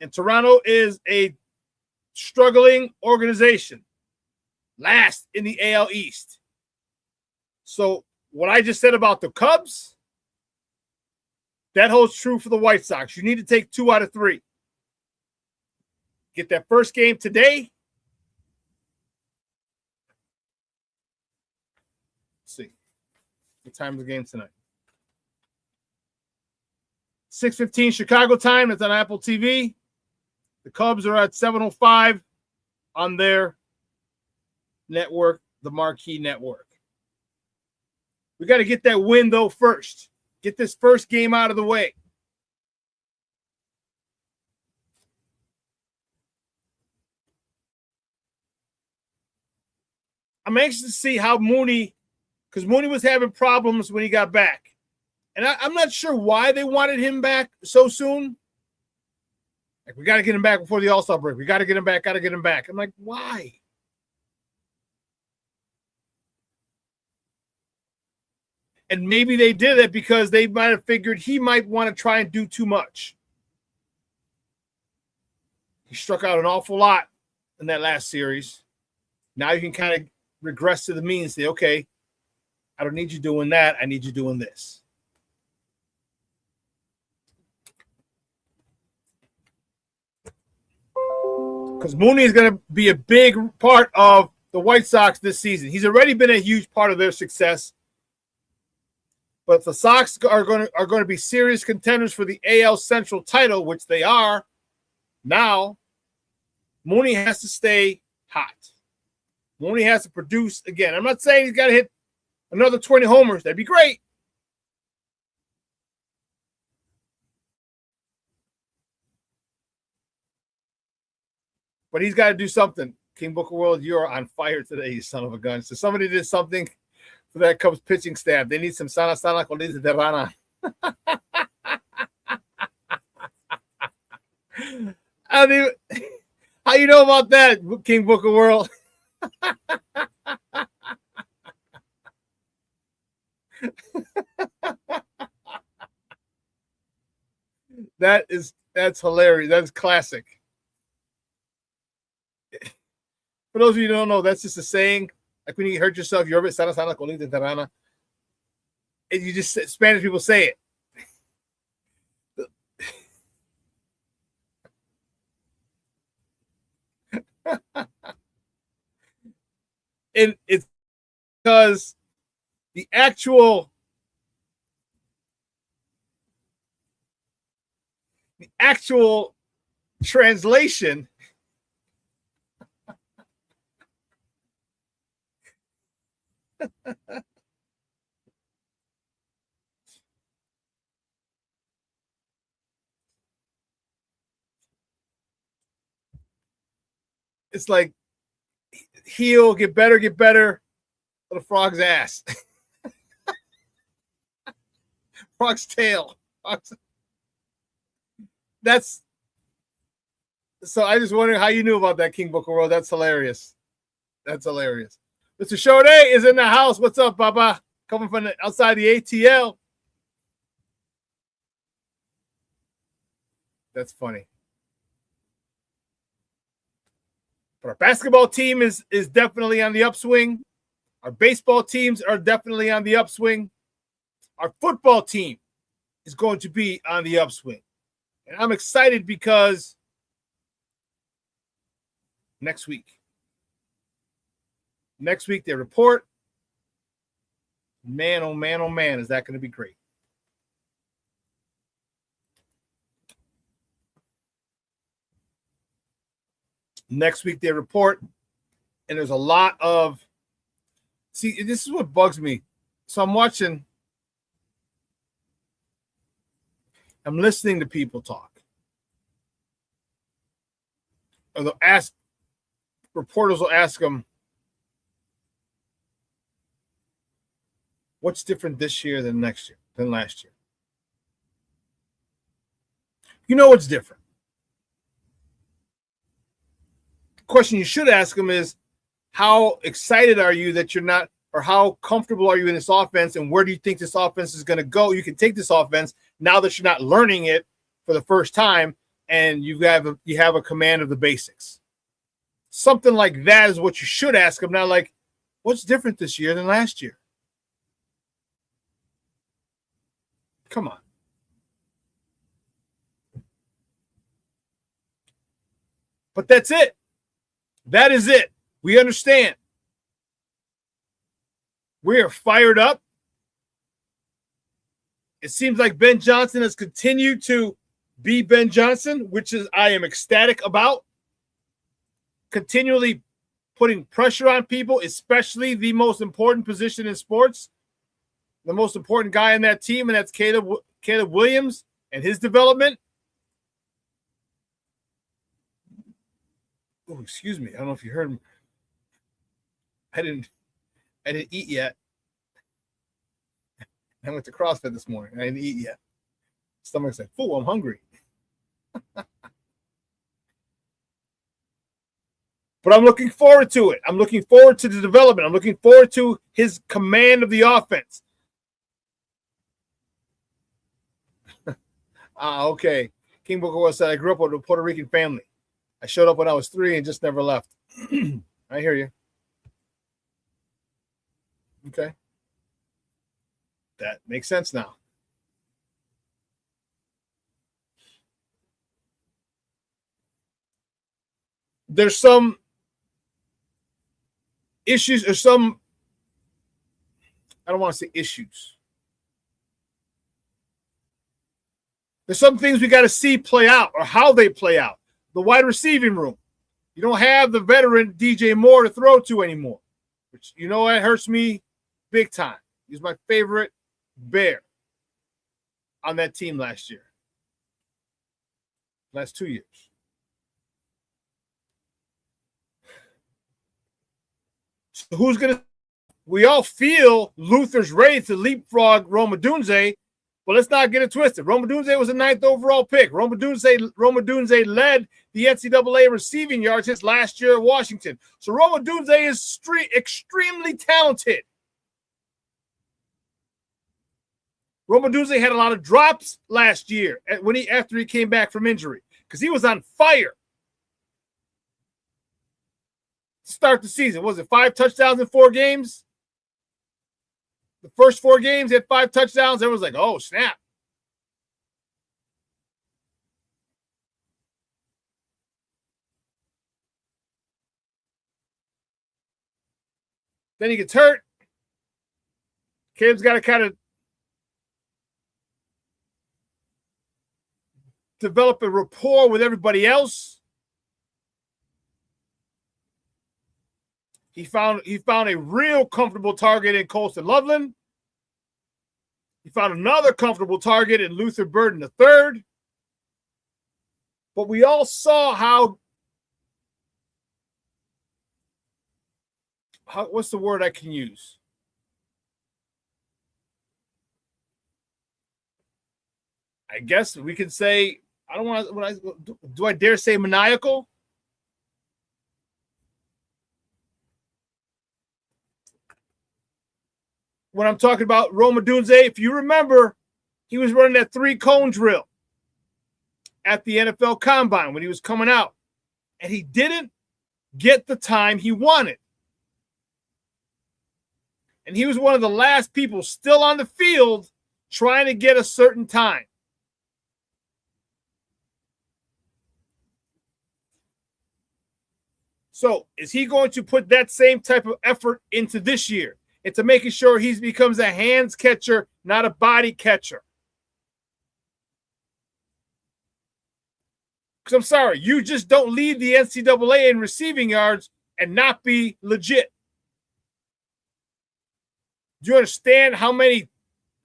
And Toronto is a struggling organization. Last in the AL East. So what I just said about the Cubs, that holds true for the White Sox. You need to take 2 out of 3. Get that first game today. Let's see. What time is the game tonight? 6:15 Chicago time. It's on Apple TV. The Cubs are at 7:05 on their network, the Marquee Network. We got to get that win, though, first. Get this first game out of the way. I'm anxious to see how Mooney, because Mooney was having problems when he got back. And I'm not sure why they wanted him back so soon. Like, we got to get him back before the All-Star break. We got to get him back, got to get him back. I'm like, why? And maybe they did it because they might have figured he might want to try and do too much. He struck out an awful lot in that last series. Now you can kind of regress to the mean and say, okay, I don't need you doing that. I need you doing this. Because Mooney is going to be a big part of the White Sox this season. He's already been a huge part of their success. But if the Sox are going to be serious contenders for the AL Central title, which they are now, Mooney has to stay hot. Mooney has to produce again. I'm not saying he's got to hit another 20 homers. That'd be great. But he's got to do something. King Booker World, you're on fire today, you son of a gun. So somebody did something for that Cubs pitching staff. They need some sana colita de rana. How you know about that, King Booker World? That's hilarious. That's classic. For those of you who don't know, that's just a saying. Like when you hurt yourself, you're a bit sana colita de rana. And you just Spanish people say it. And it's because the actual translation it's like heal, get better, little frog's ass. Frog's tail. That's so I just wondering how you knew about that, King Booker World. That's hilarious. That's hilarious. Mr. Shode is in the house. What's up, Baba? Coming from outside the ATL. That's funny. But our basketball team is definitely on the upswing. Our baseball teams are definitely on the upswing. Our football team is going to be on the upswing. And I'm excited because next week they report. Man, oh man, is that going to be great. Next week they report, and there's a lot of see, this is what bugs me. So I'm listening to people talk. Or reporters will ask them, what's different this year than last year? You know what's different. The question you should ask them is, how excited are you that you're not, or how comfortable are you in this offense, and where do you think this offense is going to go? You can take this offense now that you're not learning it for the first time, and you have a command of the basics. Something like that is what you should ask them. Not like, what's different this year than last year? Come on. But that's it. That is it. We understand. We are fired up. It seems like Ben Johnson has continued to be Ben Johnson, which is I am ecstatic about. Continually putting pressure on people, especially the most important position in sports. The most important guy in that team, and that's Caleb Williams and his development. Oh, excuse me. I don't know if you heard me. I didn't eat yet. I went to CrossFit this morning. I didn't eat yet. Stomach's like, "Fool, I'm hungry." But I'm looking forward to it. I'm looking forward to the development. I'm looking forward to his command of the offense. Okay. King Booker said, I grew up with a Puerto Rican family. I showed up when I was 3 and just never left. I hear you. Okay. That makes sense now. There's some issues or some, I don't want to say issues. There's some things we got to see play out or how they play out. The wide receiving room. You don't have the veteran DJ Moore to throw to anymore, which, you know, that hurts me big time. He's my favorite Bear on that team last year. Last 2 years. So who's going to – we all feel Luther's ready to leapfrog Rome Odunze, but let's not get it twisted. Rome Odunze was the 9th overall pick. Rome Odunze led the NCAA receiving yards his last year at Washington. So Rome Odunze is extremely talented. Rome Odunze had a lot of drops last year after he came back from injury because he was on fire. To start the season, was it 5 touchdowns in 4 games? The first 4 games, he had 5 touchdowns. Everyone's like, oh, snap. Then he gets hurt. Caleb's got to kind of develop a rapport with everybody else. He found a real comfortable target in Colston Loveland. He found another comfortable target in Luther Burden III. But we all saw how what's the word I can use? I guess we could say, I don't want to, do I dare say maniacal? When I'm talking about Rome Odunze, if you remember, he was running that 3-cone drill at the NFL Combine when he was coming out, and he didn't get the time he wanted. And he was one of the last people still on the field trying to get a certain time. So is he going to put that same type of effort into this year? Into making sure he becomes a hands catcher, not a body catcher. Because I'm sorry, you just don't lead the NCAA in receiving yards and not be legit. Do you understand how many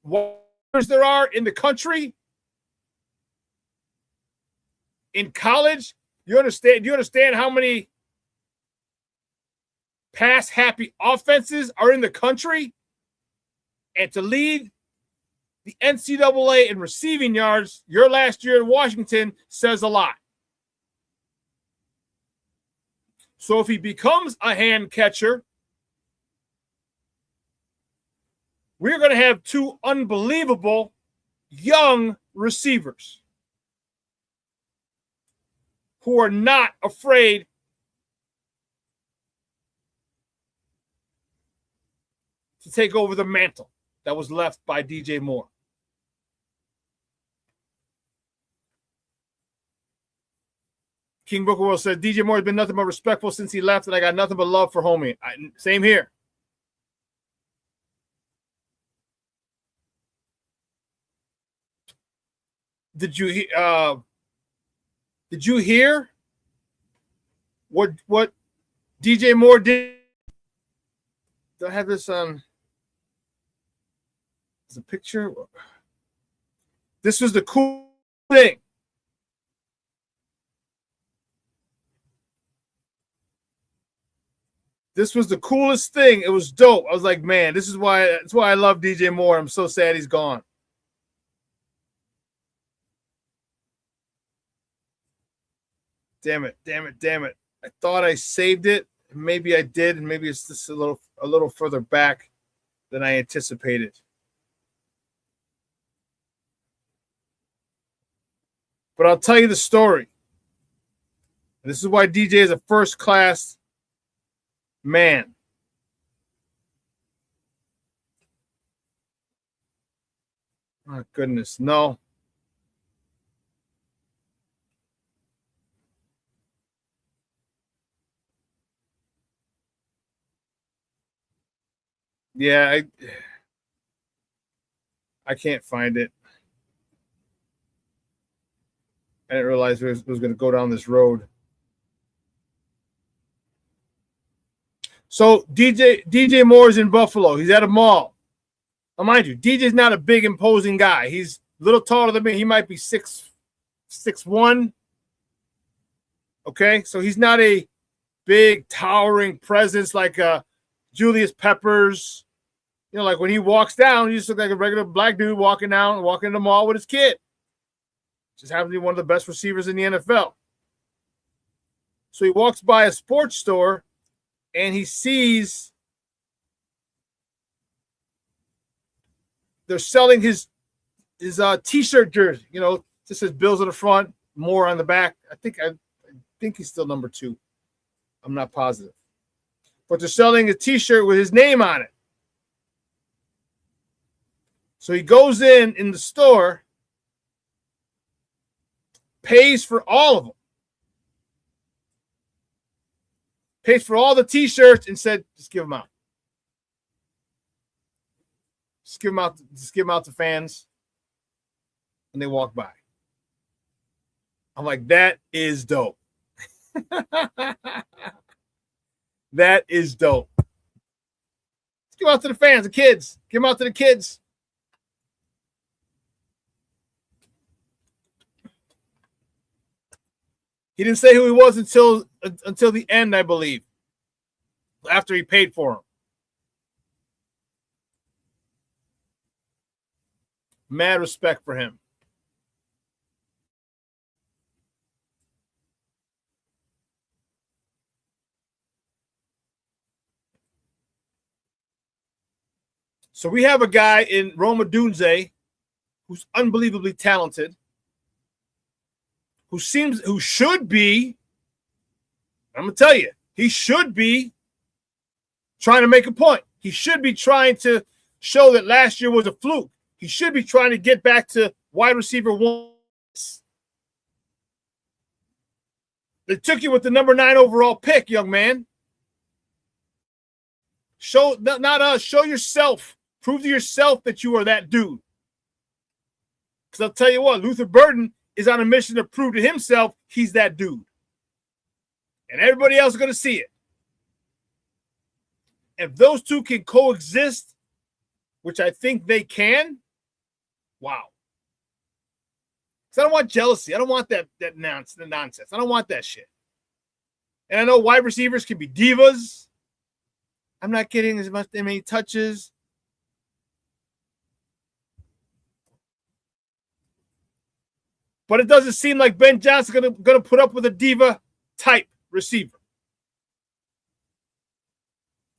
warriors there are in the country? In college? Do you understand how many pass-happy offenses are in the country? And to lead the NCAA in receiving yards your last year in Washington says a lot. So if he becomes a hand catcher, we're going to have 2 unbelievable young receivers who are not afraid to take over the mantle that was left by DJ Moore. King Booker Will said, DJ Moore has been nothing but respectful since he left, and I got nothing but love for homie. Same here. Did you hear what DJ Moore did? Do I have this as a picture? This was the cool thing. This was the coolest thing. It was dope. I was like, man, that's why I love DJ Moore. I'm so sad he's gone. Damn it. I thought I saved it. Maybe I did, and maybe it's just a little further back than I anticipated. But I'll tell you the story. And this is why DJ is a first-class man. Oh, goodness, no. Yeah, I can't find it. I didn't realize it was going to go down this road. So DJ Moore is in Buffalo. He's at a mall. Now, mind you, DJ's not a big, imposing guy. He's a little taller than me. He might be 6'1". Okay, so he's not a big, towering presence like Julius Peppers. You know, like when he walks down, he just looks like a regular black dude walking in the mall with his kid. Just happens to be one of the best receivers in the NFL. So he walks by a sports store and he sees they're selling his t-shirt jersey. You know, this says Bills on the front, Moore on the back. I think he's still number 2. I'm not positive. But they're selling a t-shirt with his name on it. So he goes in the store, pays for all of them, pays for all the t-shirts, and said, just give them out. Just give them out to fans. And they walk by. I'm like, that is dope. That is dope. Let's give them out to the fans, the kids. Give them out to the kids. He didn't say who he was until the end, I believe, after he paid for him. Mad respect for him. So we have a guy in Roma Dunze who's unbelievably talented, who should be, I'm going to tell you, he should be trying to make a point. He should be trying to show that last year was a fluke. He should be trying to get back to wide receiver 1. They took you with the number 9 overall pick, young man. Show, not us, show yourself. Prove to yourself that you are that dude. Because I'll tell you what, Luther Burden is on a mission to prove to himself he's that dude. And everybody else is going to see it. If those two can coexist, which I think they can, wow. Because I don't want jealousy. I don't want that nonsense. I don't want that shit. And I know wide receivers can be divas. I'm not getting as many touches. But it doesn't seem like Ben Johnson's gonna put up with a diva type receiver.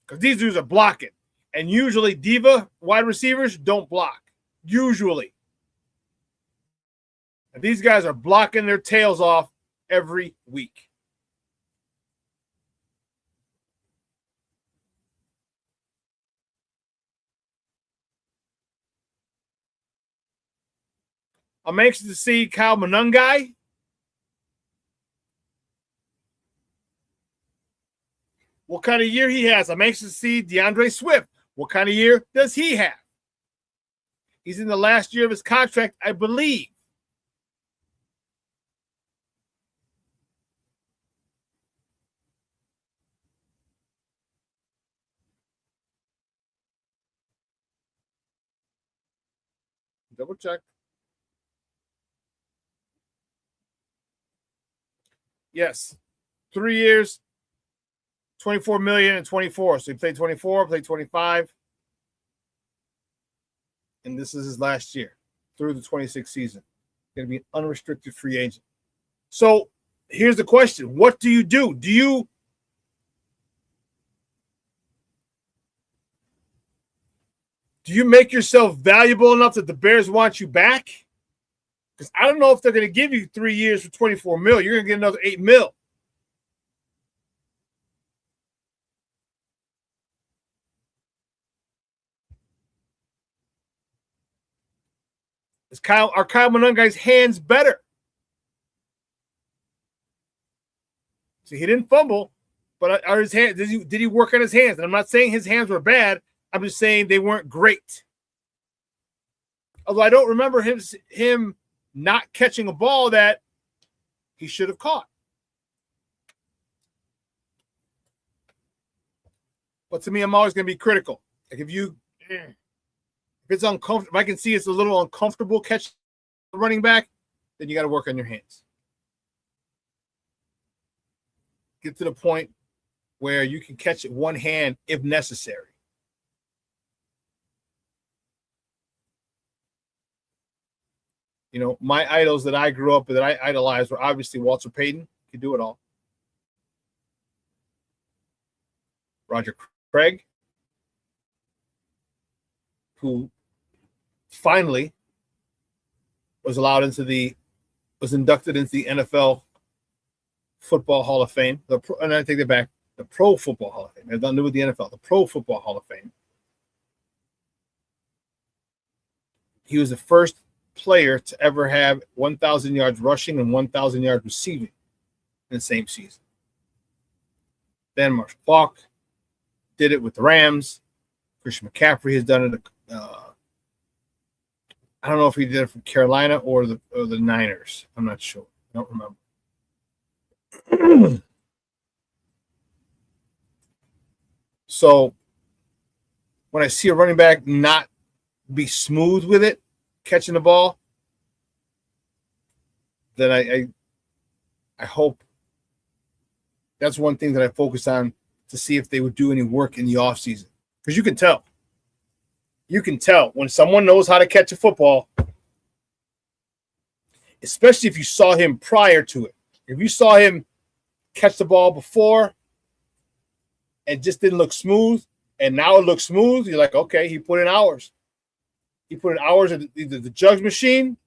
Because these dudes are blocking. And usually diva wide receivers don't block. Usually. And these guys are blocking their tails off every week. I'm anxious to see Kyle Monangai. What kind of year he has. I'm anxious to see DeAndre Swift. What kind of year does he have? He's in the last year of his contract, I believe. Double check. Yes. 3 years, $24 million and 24. So he played 24, played 25. And this is his last year through the 26th season. Going to be an unrestricted free agent. So here's the question. What do you do? Do you make yourself valuable enough that the Bears want you back? Because I don't know if they're going to give you 3 years for $24 million. You're going to get another $8 million. Are Kyle Monangai's hands better? See, he didn't fumble, but are his hands? Did he work on his hands? And I'm not saying his hands were bad. I'm just saying they weren't great. Although I don't remember him not catching a ball that he should have caught. But to me, I'm always going to be critical. Like if it's uncomfortable, if I can see it's a little uncomfortable catch the running back, then you got to work on your hands. Get to the point where you can catch it one hand if necessary. You know, my idols that I grew up with, that I idolized, were obviously Walter Payton, could do it all. Roger Craig, who finally was inducted into the NFL Football Hall of Fame. And I take that back, the Pro Football Hall of Fame. It's not new with the NFL, the Pro Football Hall of Fame. He was the first player to ever have 1,000 yards rushing and 1,000 yards receiving in the same season. Then Marshall Faulk did it with the Rams. Christian McCaffrey has done it. I don't know if he did it for Carolina or the Niners. I'm not sure. I don't remember. So when I see a running back not be smooth with it, catching the ball, then I hope that's one thing that I focus on to see if they would do any work in the offseason. Because you can tell. You can tell when someone knows how to catch a football, especially if you saw him prior to it. If you saw him catch the ball before and just didn't look smooth, and now it looks smooth, you're like, okay, he put in hours. He put in hours at either the jugs machine,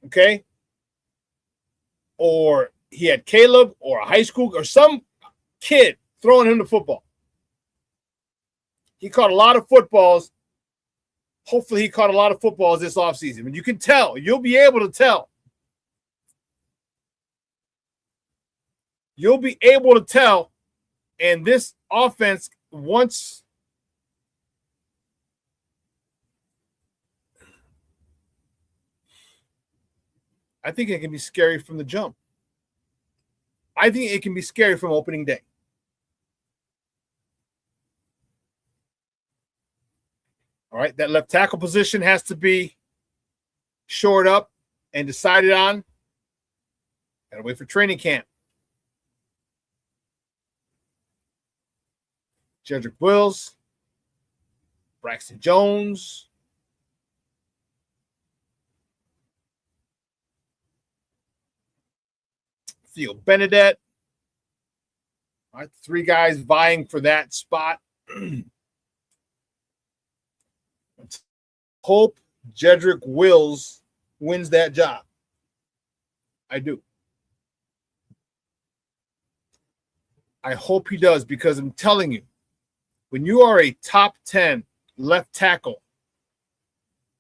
okay, or he had Caleb or a high school or some kid throwing him the football. He caught a lot of footballs. Hopefully he caught a lot of footballs this offseason. And you can tell. You'll be able to tell. You'll be able to tell. And this offense, once I think it can be scary from the jump. I think it can be scary from opening day. All right, that left tackle position has to be shored up and decided on. Got to wait for training camp. Jedrick Wills, Braxton Jones, Theo Benedette. All right, 3 guys vying for that spot. Hope Jedrick Wills wins that job. I do. I hope he does, because I'm telling you, when you are a top 10 left tackle,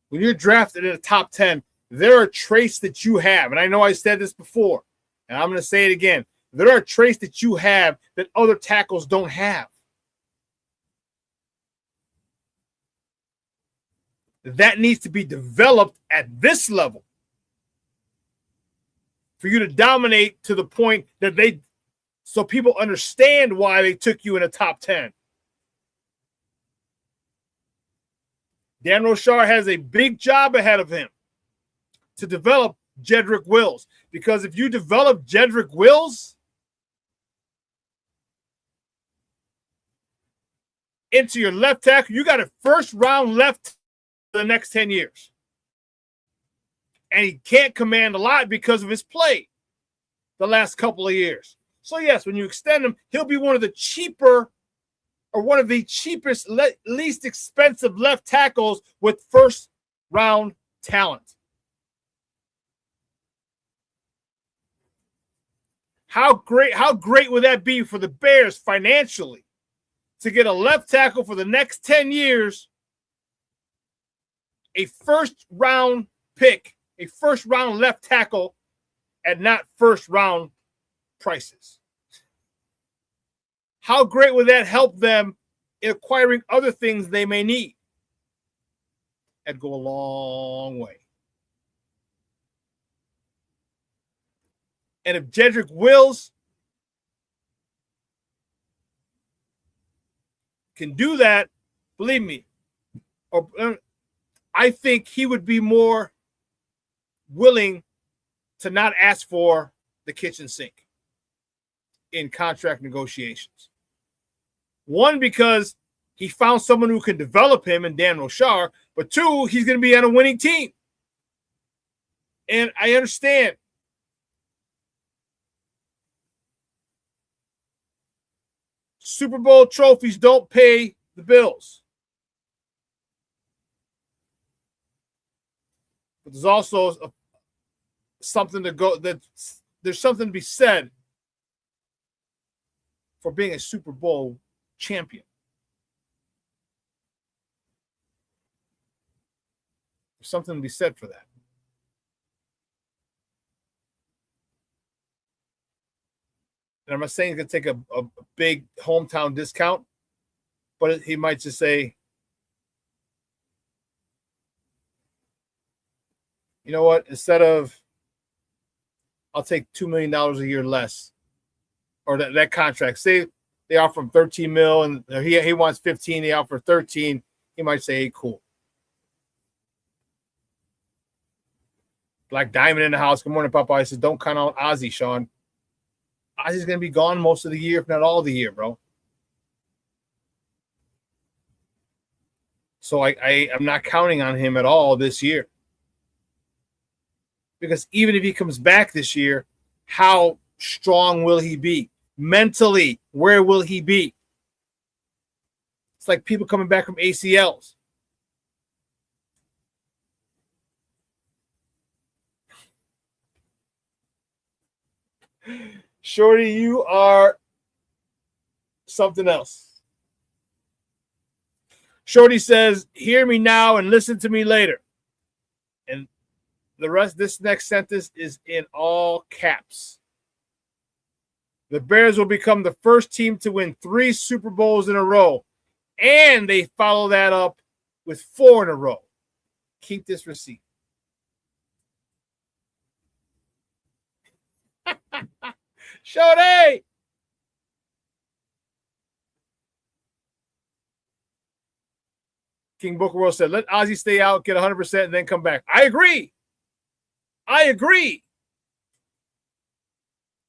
when you're drafted in a top 10, there are traits that you have. And I know I said this before, and I'm going to say it again. There are traits that you have that other tackles don't have. That needs to be developed at this level for you to dominate to the point that so people understand why they took you in a top 10. Dan Rochar has a big job ahead of him to develop Jedrick Wills, because if you develop Jedrick Wills into your left tackle, you got a first-round left for the next 10 years. And he can't command a lot because of his play the last couple of years. So, yes, when you extend him, he'll be one of the cheapest, least expensive left tackles with first-round talent. How great would that be for the Bears financially to get a left tackle for the next 10 years, a first-round pick, a first-round left tackle at not first-round prices? How great would that help them in acquiring other things they may need? That'd go a long way. And if Jedrick Wills can do that, believe me, I think he would be more willing to not ask for the kitchen sink in contract negotiations. One, because he found someone who can develop him in Dan Rochar, but two, he's going to be on a winning team. And I understand. Super Bowl trophies don't pay the bills. But there's also something to go that there's something to be said for being a Super Bowl champion. There's something to be said for that. And I'm not saying he's going to take a big hometown discount, but he might just say, you know what, instead of, I'll take $2 million a year less, or that contract. Say they offer him $13 million and he wants 15, they offer 13. He might say, hey, cool. Black Diamond in the house. Good morning, Papa. I says, don't count out Ozzie, Shawn. Ozzie's going to be gone most of the year, if not all the year, bro. So I'm not counting on him at all this year. Because even if he comes back this year, how strong will he be? Mentally, where will he be? It's like people coming back from ACLs. Shorty, you are something else. Shorty says, hear me now and listen to me later. And the rest, this next sentence is in all caps. The Bears will become the first team to win 3 Super Bowls in a row. And they follow that up with 4 in a row. Keep this receipt. Shorty! King Booker World said, let Ozzie stay out, get 100%, and then come back. I agree.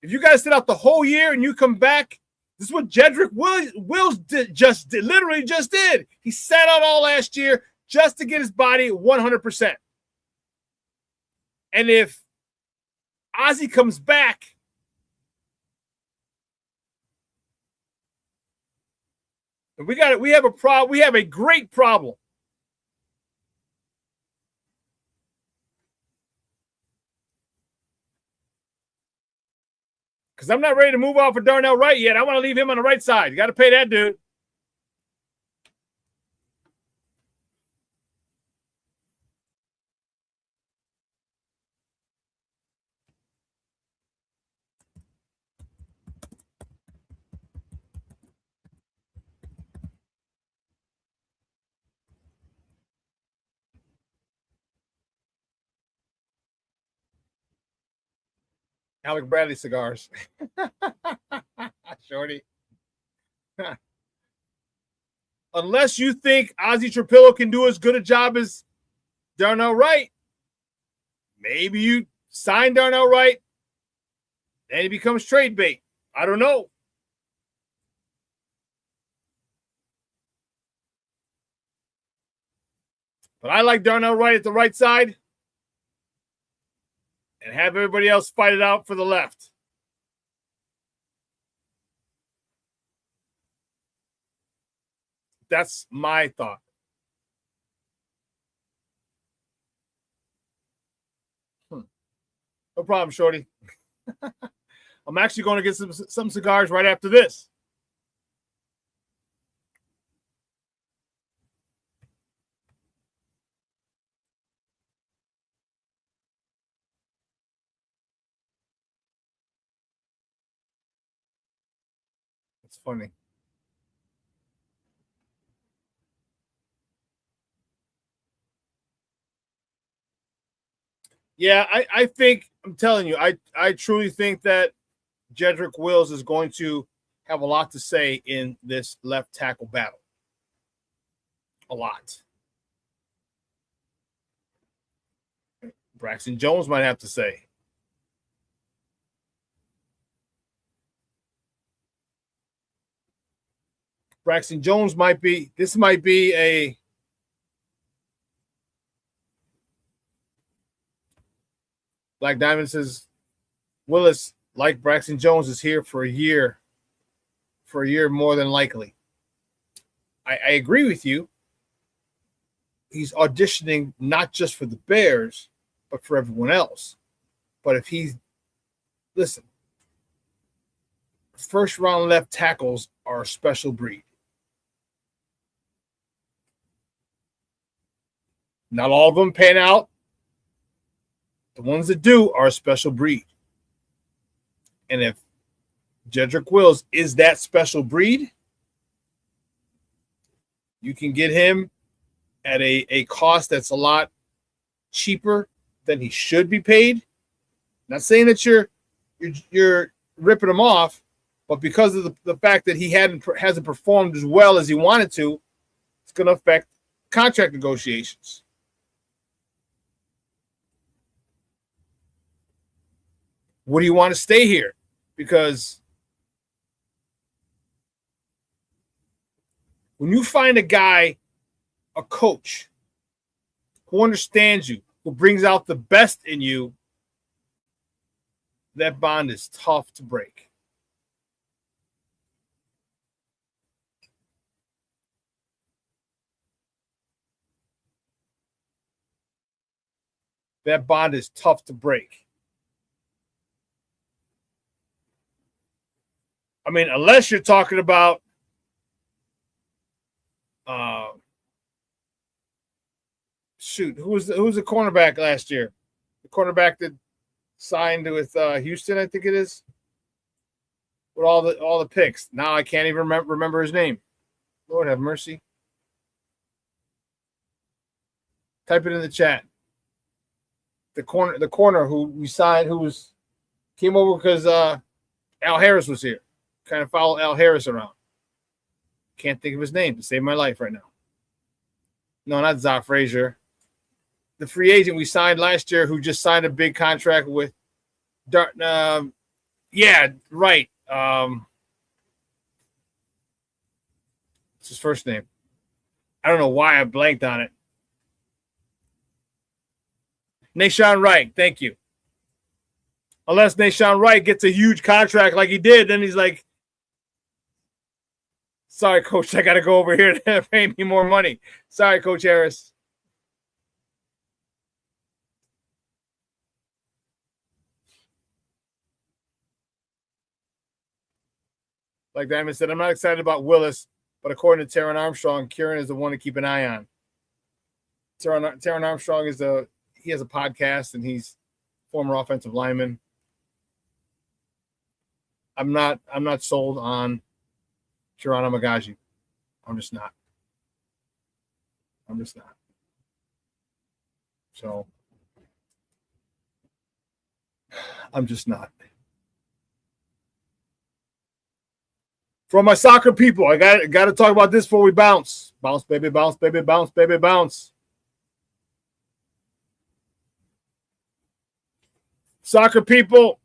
If you guys sit out the whole year and you come back, this is what Jedrick Wills literally just did. He sat out all last year just to get his body 100%. And if Ozzie comes back, we have a problem. We have a great problem. Because I'm not ready to move off of Darnell Wright yet. I want to leave him on the right side. You got to pay that dude. Alec Bradley cigars. Shorty. Unless you think Ozzie Trapillo can do as good a job as Darnell Wright, maybe you sign Darnell Wright and he becomes trade bait. I don't know. But I like Darnell Wright at the right side and have everybody else fight it out for the left. That's my thought. No problem, Shorty. I'm actually going to get some cigars right after this. It's funny. Yeah, I think, I'm telling you, I truly think that Jedrick Wills is going to have a lot to say in this left tackle battle. a lot. Braxton Jones might have to say. Braxton Jones might be a Black Diamond says Willis, like Braxton Jones, is here for a year more than likely. I agree with you. He's auditioning not just for the Bears, but for everyone else. But if listen, first round left tackles are a special breed. Not all of them pan out. The ones that do are a special breed. And if Jedrick Wills is that special breed, you can get him at a cost that's a lot cheaper than he should be paid. Not saying that you're ripping him off, but because of the fact that he hasn't performed as well as he wanted to, it's going to affect contract negotiations. Would he want to stay here? Because when you find a guy, a coach, who understands you, who brings out the best in you, that bond is tough to break. That bond is tough to break. I mean, unless you're talking about who was the cornerback last year? The cornerback that signed with Houston, I think it is, with all the picks. Now I can't even remember his name. Lord have mercy. Type it in the chat. The corner who we signed, came over because Al Harris was here. Kind of follow Al Harris around. Can't think of his name to save my life right now. No, not Zach Frazier. The free agent we signed last year who just signed a big contract with yeah, right. What's his first name? I don't know why I blanked on it. Nashawn Wright, thank you. Unless Nashawn Wright gets a huge contract like he did, then he's like, sorry, Coach, I got to go over here to pay me more money. Sorry, Coach Harris. Like Diamond said, I'm not excited about Willis, but according to Taron Armstrong, Kieran is the one to keep an eye on. Taron Armstrong he has a podcast, and he's former offensive lineman. I'm not sold on Kirana Magaji. I'm just not. So I'm just not. For my soccer people, I got to talk about this before we bounce. Bounce, baby, bounce, baby, bounce, baby, bounce. Soccer people,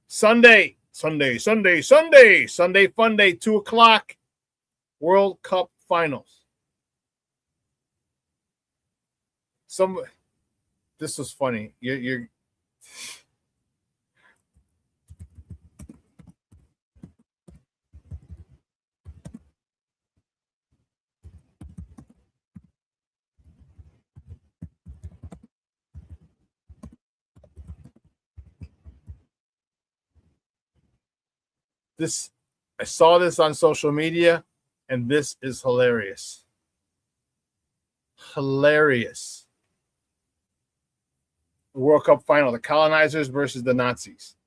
Sunday fun day, 2:00, World Cup Finals. This was funny. You're I saw this on social media, and this is hilarious. Hilarious. The World Cup final, the colonizers versus the Nazis.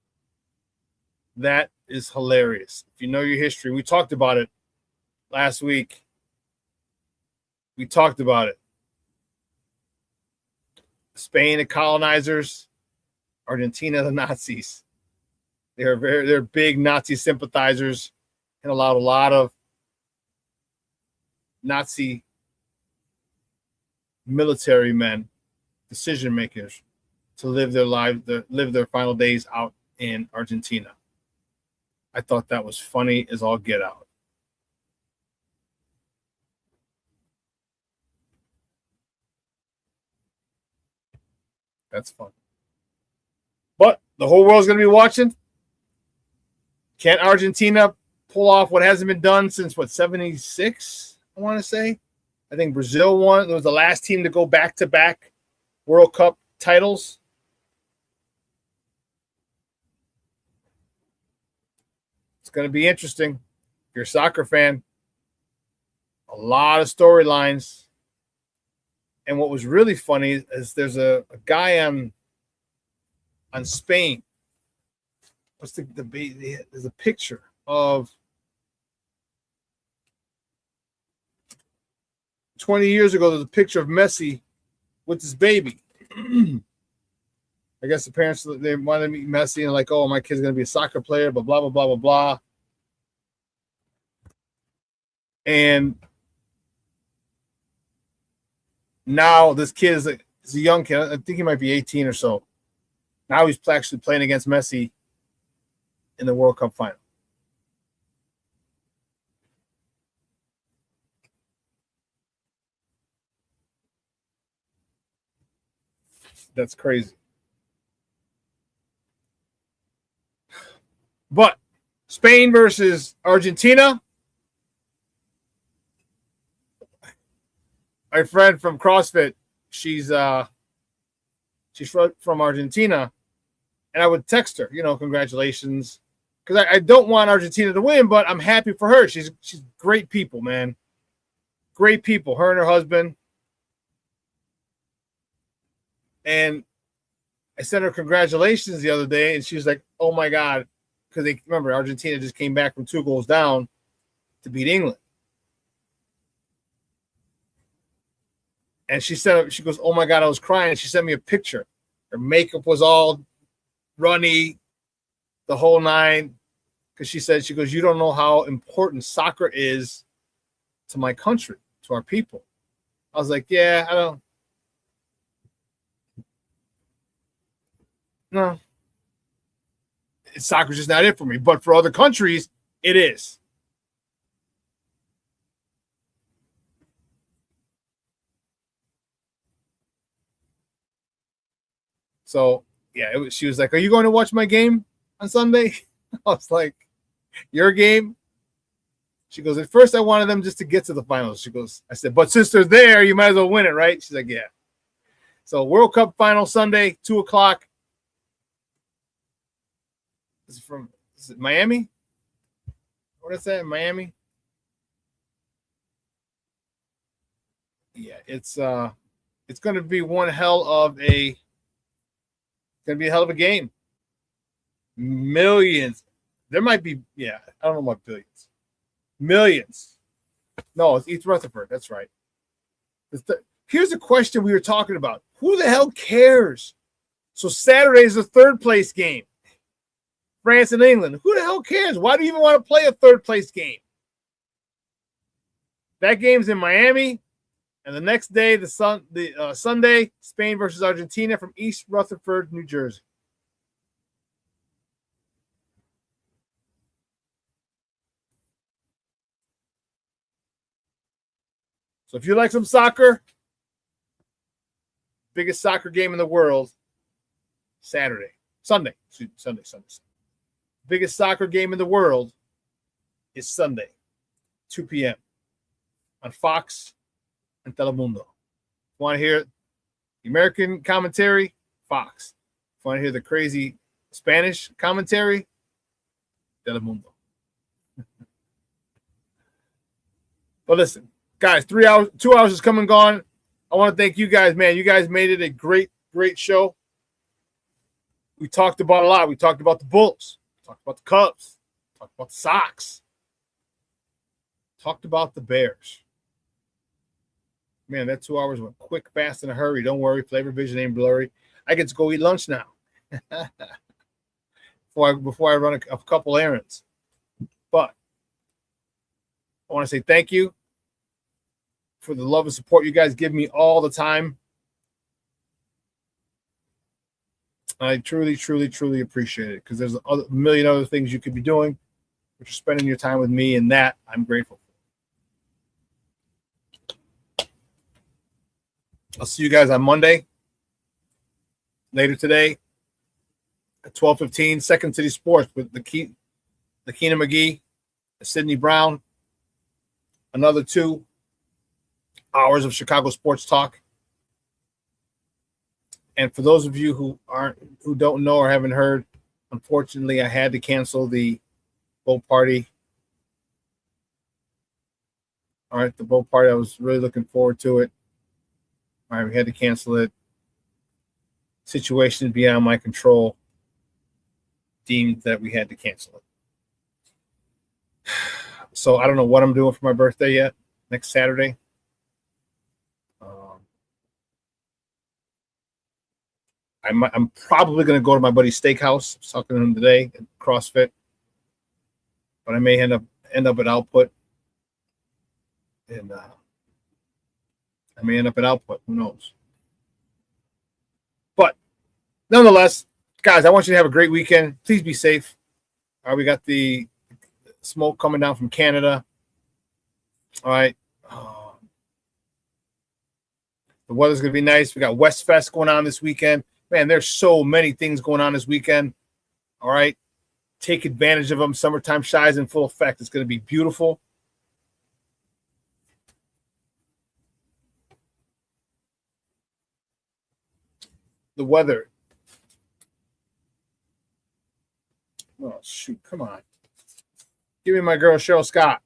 That is hilarious. If you know your history, we talked about it last week. We talked about it. Spain, the colonizers. Argentina, the Nazis. They're big Nazi sympathizers and allowed a lot of Nazi military men, decision makers, to live their final days out in Argentina. I thought that was funny as all get out. That's fun. But the whole world's going to be watching. Can Argentina pull off what hasn't been done since, 76, I want to say? I think Brazil won. It was the last team to go back-to-back World Cup titles. It's going to be interesting. If you're a soccer fan, a lot of storylines. And what was really funny is there's a guy on Spain. What's there's a picture of 20 years ago. There's a picture of Messi with his baby. I guess the parents, they wanted to meet Messi and like, oh, my kid's going to be a soccer player, but blah, blah, blah, blah, blah. And now this kid is a young kid. I think he might be 18 or so. Now he's actually playing against Messi in the World Cup final. That's crazy. But Spain versus Argentina. My friend from CrossFit, she's from Argentina, and I would text her, congratulations, because I don't want Argentina to win, but I'm happy for her. She's great people, man. Great people, her and her husband. And I sent her congratulations the other day, and she was like, oh, my God, because remember, Argentina just came back from 2 goals down to beat England. And she goes, oh, my God, I was crying. She sent me a picture. Her makeup was all runny, the whole nine, because she goes, you don't know how important soccer is to my country, to our people. I was like, yeah, I don't. No. Soccer's just not it for me. But for other countries, it is. So, yeah, she was like, are you going to watch my game on Sunday? I was like, your game? She goes, at first I wanted them just to get to the finals. She goes, I said, but since they're there, you might as well win it, right? She's like, yeah. So World Cup final Sunday, 2:00. Is it Miami? What is that? Miami? Yeah, it's going to be one hell of a game. Millions. There might be, I don't know about billions. Millions. No, it's East Rutherford. That's right. Here's a question we were talking about. Who the hell cares? So Saturday is the 3rd place game. France and England. Who the hell cares? Why do you even want to play a 3rd place game? That game's in Miami. And the next day, Sunday, Spain versus Argentina from East Rutherford, New Jersey. So if you like some soccer, biggest soccer game in the world, Sunday. Biggest soccer game in the world is Sunday, 2 p.m. on Fox and Telemundo. Want to hear the American commentary? Fox. Want to hear the crazy Spanish commentary? Telemundo. But listen, guys, 2 hours is come and gone. I want to thank you guys, man. You guys made it a great, great show. We talked about a lot. We talked about the Bulls. Talked about the Cubs. Talked about the Sox. Talked about the Bears. Man, that 2 hours went quick, fast, in a hurry. Don't worry, Flavor Vision ain't blurry. I get to go eat lunch now. before I run a couple errands. But I want to say thank you for the love and support you guys give me all the time. I truly, truly, truly appreciate it because there's a million other things you could be doing, but you're spending your time with me, and that I'm grateful for. I'll see you guys on Monday, later today, at 12:15, Second City Sports with Lakina McGee and Sidney Brown. Another 2 hours of Chicago sports talk. And for those of you who don't know or haven't heard, unfortunately, I had to cancel the boat party. All right, the boat party. I was really looking forward to it. All right, we had to cancel it. Situation beyond my control deemed that we had to cancel it. So I don't know what I'm doing for my birthday yet. Next Saturday. I'm probably going to go to my buddy's steakhouse. I was talking to him today at CrossFit, but I may end up at Output, and I may end up at Output. Who knows? But nonetheless, guys, I want you to have a great weekend. Please be safe. All right, we got the smoke coming down from Canada. All right. The weather's going to be nice. We got West Fest going on this weekend. Man, there's so many things going on this weekend. All right. Take advantage of them. Summertime Shy's in full effect. It's going to be beautiful. The weather. Oh, shoot. Come on. Give me my girl, Cheryl Scott.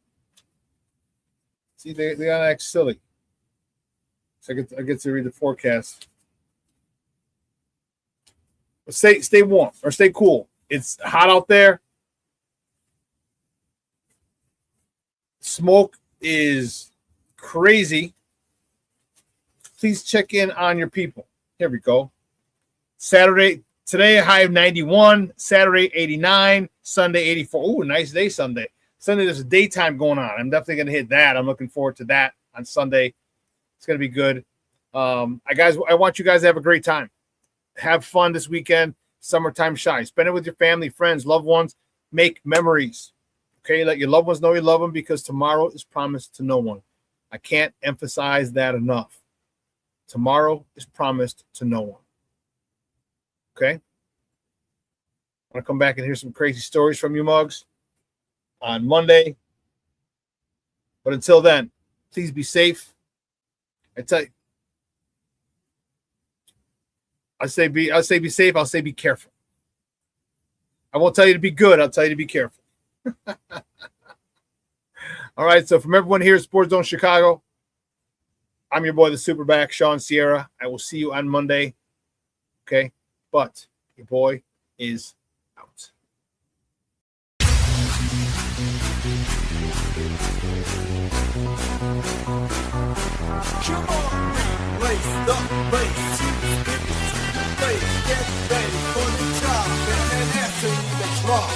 See, they got to act silly. So I get to read the forecast. But stay warm or stay cool. It's hot out there. Smoke is crazy. Please check in on your people. Here we go. Saturday, today, high of 91. Saturday, 89. Sunday, 84. Ooh, nice day Sunday. Sunday, there's a daytime going on. I'm definitely going to hit that. I'm looking forward to that on Sunday. It's going to be good. I want you guys to have a great time. Have fun this weekend. Summertime Shy. Spend it with your family, friends, loved ones. Make memories. Okay? Let your loved ones know you love them because tomorrow is promised to no one. I can't emphasize that enough. Tomorrow is promised to no one. Okay? I want to come back and hear some crazy stories from you mugs on Monday. But until then, please be safe. I tell you, I say be safe. I'll say be careful. I won't tell you to be good. I'll tell you to be careful. All right. So from everyone here at Sports Zone Chicago, I'm your boy, the Superback, Shawn Sierra. I will see you on Monday. Okay. But your boy is out. Come on, lace the bass. Get ready for the top and then answer the drop.